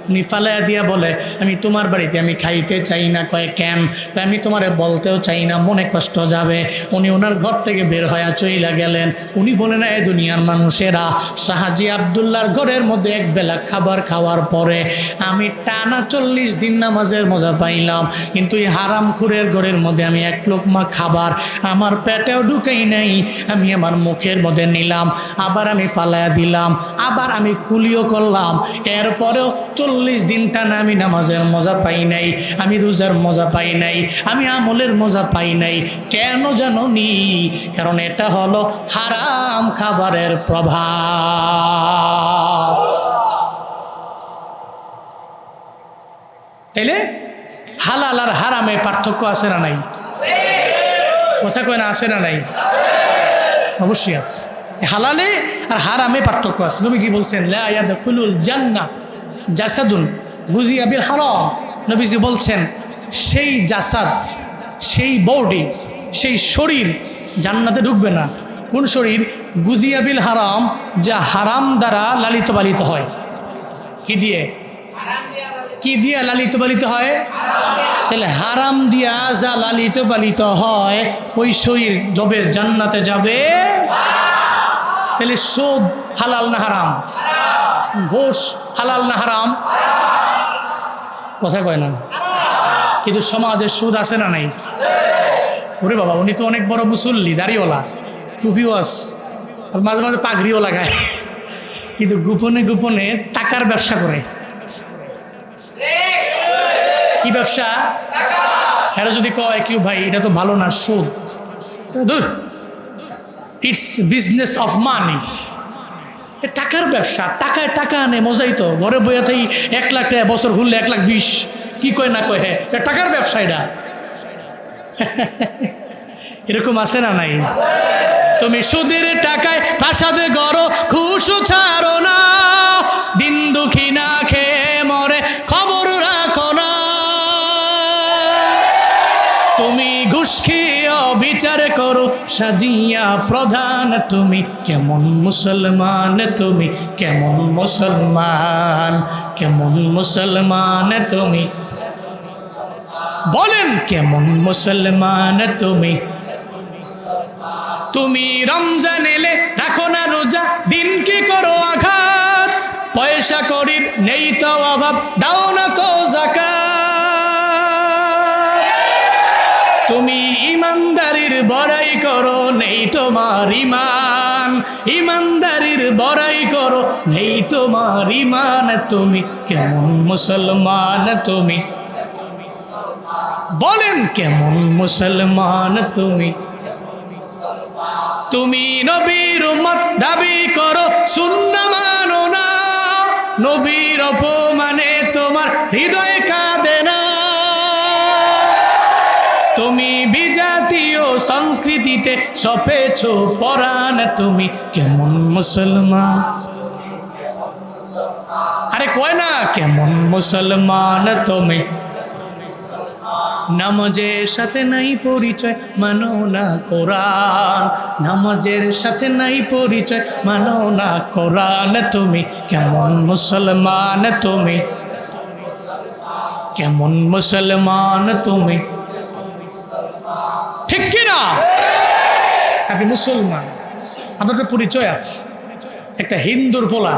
উনি ফালাইয়া দিয়া বলে, আমি তোমার বাড়িতে আমি খাইতে চাই না। কয় কেন? আমি তোমারে বলতেও চাই না, মনে কষ্ট যাবে। উনি ওনার ঘর থেকে বের হয়ে চইলা গেলেন। উনি বলেন, এই দুনিয়ার মানুষেরা, শাহাজি আবদুল্লাহর ঘরের মধ্যে এক বেলা খাবার খাওয়ার পরে আমি টানা 40 দিন নামাজের মজা পাইলাম, কিন্তু এই হারামখোরের ঘরের মধ্যে আমি এক লোকমা খাবার আমার পেটেও ঢুকাই নাই, আমি আমার মুখের মধ্যে নিলাম, আবার আমি ফালাইয়া দিলাম, আবার আমি কুলিও করলাম। এরপরেও 40 দিন টানা আমি নামাজের মজা পাই নাই, আমি রোজার মজা পাই নাই, আমি আমলের মজা পাই নাই। কেন জানোনি? কারণ এটা হলো হারাম খাবারের প্রভাব। তাইলে হালাল আর হারামে পার্থক্য আছে না নাই? কথা কয় না, আছে না নাই? অবশ্যই আছে। হালালে আর হারামে পার্থক্য আছে। নবীজি বলছেন, লা ইয়াদখুলুল জান্নাহ জাসাদুন গুযিয়া বিল হারাম। নবীজি বলছেন, সেই জাসাদ, সেই বডি, সেই শরীর জান্নাতে ঢুকবে না। কোন শরীর? গুযিয়া বিল হারাম, যা হারাম দ্বারা লালিত পালিত হয়। কি দিয়ে? কি দিয়ে লালিত পালিত হয়? তাহলে হারাম দিয়া যা লালিত পালিত হয়, ওই শরীর যবে জান্নাতে যাবে। তাহলে সুদ হালাল না হারাম? ঘোষ হালাল না হারাম? কথা কয় না। কিন্তু সমাজে সুদ আছে না নাই? ওরে বাবা, উনি তো অনেক বড় মুসল্লি, দাড়িওয়ালা, টুপিও আছে, মাঝে মাঝে পাগড়িও লাগায়, কিন্তু গোপনে গোপনে টাকার ব্যবসা করে। কি ব্যবসা? এরা যদি কয় কেউ, ভাই এটা তো ভালো না, সুদ, ইটস বিজনেস অফ মানি, টাকার ব্যবসা, টাকায় টাকা আনে, মজাই তো। ঘরে বইয়াতেই 1 লাখ টাকা, বছর ঘুরলে 1,20,000, কি কয় না কয়? হ্যাঁ, টাকার ব্যবসা এটা। এরকম আছে না নাই? তুমি সুদের টাকায় প্রাসাদে গড়ো, খুশু ছাড়ো না, দিন দুঃখী না খেয়ে মরে খবর রাখো না। তুমি ঘুষ খেয়ে বিচার করো সাজিয়া প্রধান, তুমি কেমন মুসলমান, তুমি কেমন মুসলমান, কেমন মুসলমান তুমি বলেন, কেমন মুসলমান তুমি? তুমি রমজান এলে রাখো না রোজা, দিন কি করো আঘাত, পয়সা করির নেই তো অভাব, দাও না তো যাকাত। তুমি ইমানদারির বড়াই করো, নেই তোমার ইমান, ইমানদারির বড়াই করো, নেই তোমার ইমান, তুমি কেমন মুসলমান তুমি বলেন, কেমন মুসলমান তুমি? তুমি নবীর উম্মত দাবি করো, সুন্নাহ মানো না, নবীর অপমানে তোমার হৃদয় কাঁদে না। তুমি বিজাতীয় সংস্কৃতিতে সপেছ পরাণ, তুমি কেমন মুসলমান? আরে কয় না কেমন মুসলমান তুমি? নামাজের সাথে নাই পরিচয়, মানো না কোরআন। নামাজের সাথে নাই পরিচয়, মানো না কোরআন। তুমি কেমন মুসলমান? তুমি কেমন মুসলমান? তুমি ঠিক কিনা? আপনি মুসলমান, আপনার একটা পরিচয় আছে। একটা হিন্দুর পোলা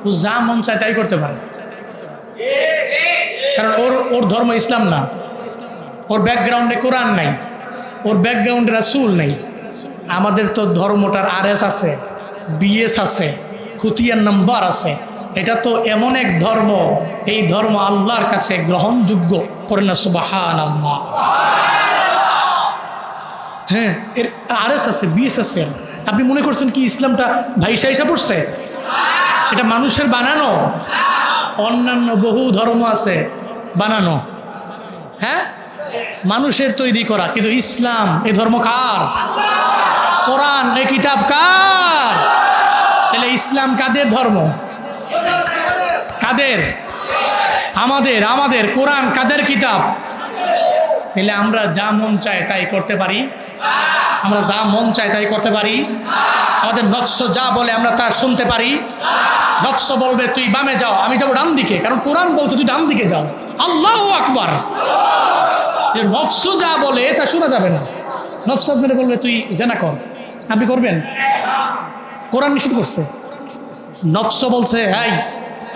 ও যা মন চায় তাই করতে পারে, কারণ ওর ধর্ম ইসলাম না, ওর ব্যাকগ্রাউন্ডে কোরআন নাই, ওর ব্যাকগ্রাউন্ডে রাসূল নেই। আমাদের তো ধর্মটার RS আছে, BS আছে, খুতিয়ার নাম্বার আছে। এটা তো এমন এক ধর্ম, এই ধর্ম আল্লাহর কাছে গ্রহণযোগ্য। করেন না সুবহানাল্লাহ? হ্যাঁ, এর RS আছে, BS আছে। আপনি মনে করছেন কি ইসলামটা ভাইসা হিসা পড়ছে? এটা মানুষের বানানো? অন্যান্য বহু ধর্ম আছে বানানো, হ্যাঁ, মানুষের তৈরি করা। কিন্তু ইসলাম এই ধর্ম কার? কোরআন এই কিতাব কার? তাহলে ইসলাম কাদের ধর্ম? কাদের? আমাদের। আমাদের কোরআন কাদের কিতাব? তাহলে আমরা যা মন চায় তাই করতে পারি? আমরা যা মন চায় তাই করতে পারি? আমাদের নফস যা বলে আমরা তা শুনতে পারি? নফস বলবে তুই বামে যাও, আমি যাবো ডান দিকে, কারণ কোরআন বলছে তুই ডান দিকে যাও। আল্লাহু আকবার। নফস যা বলে তা শোনা যাবে না। নফস আপনারা বলবে তুই জেনা কর, আপনি করবেন? কোরআন নিষেধ করছে। নফস বলছে এই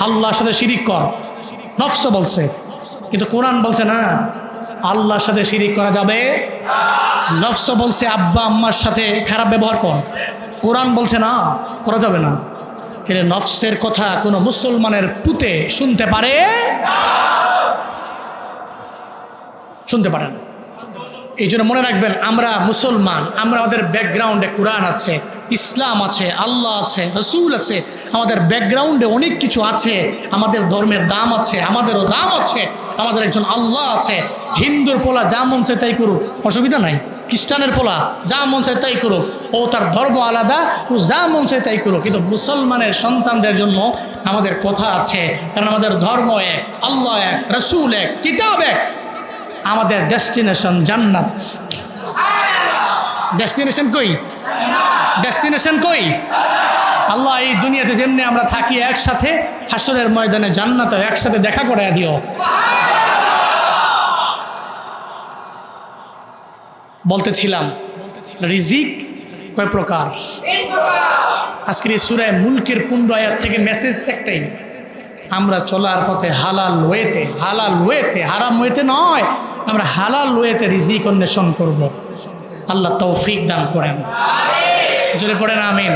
আল্লাহর সাথে শিরিক কর, নফস বলছে। কিন্তু কোরআন বলছে না, আল্লাহর সাথে শিরিক করা যাবে। নফস বলছে আব্বা আম্মার সাথে খারাপ ব্যবহার কর, কোরআন বলছে না, করা যাবে না। তাহলে নফসের কথা কোনো মুসলমানের পুতে শুনতে পারে? শুনতে পারেন। এই জন্য মনে রাখবেন, আমরা মুসলমান, আমরা আমাদের ব্যাকগ্রাউন্ডে কোরআন আছে, ইসলাম আছে, আল্লাহ আছে, রসুল আছে। আমাদের ব্যাকগ্রাউন্ডে অনেক কিছু আছে। আমাদের ধর্মের দাম আছে, আমাদেরও দাম আছে। আমাদের একজন আল্লাহ আছে। হিন্দুর পোলা যা মন চায় তাই করুক, অসুবিধা নাই। খ্রিস্টানের পোলা যা মন চায় তাই করুক, ও তার ধর্ম আলাদা, ও যা মন চায় তাই করুক। কিন্তু মুসলমানের সন্তানদের জন্য আমাদের কথা আছে, কারণ আমাদের ধর্ম এক, আল্লাহ এক, রসুল এক, কিতাব এক। আমাদের ডেস্টিনেশন জান্নাত। ডেস্টিনেশন কই? ডেস্টিনেশন কই? আল্লাহ এই দুনিয়াতে যেমনি আমরা থাকি একসাথে, হাসরের ময়দানে জান্নাতে একসাথে দেখা করে দিও। বলতেছিলাম রিজিক কয় প্রকার। আজকের এই সূরা মুলকের 15 আয়াত থেকে মেসেজ একটাই, আমরা চলার পথে হালাল ওয়েতে, হালাল ওয়েতে, হারাম ওয়েতে নয়, আমরা হালাল ওয়েতে রিজিক অন্বেষণ করব। আল্লাহ তৌফিক দান করেন। জোরে পড়েন আমিন।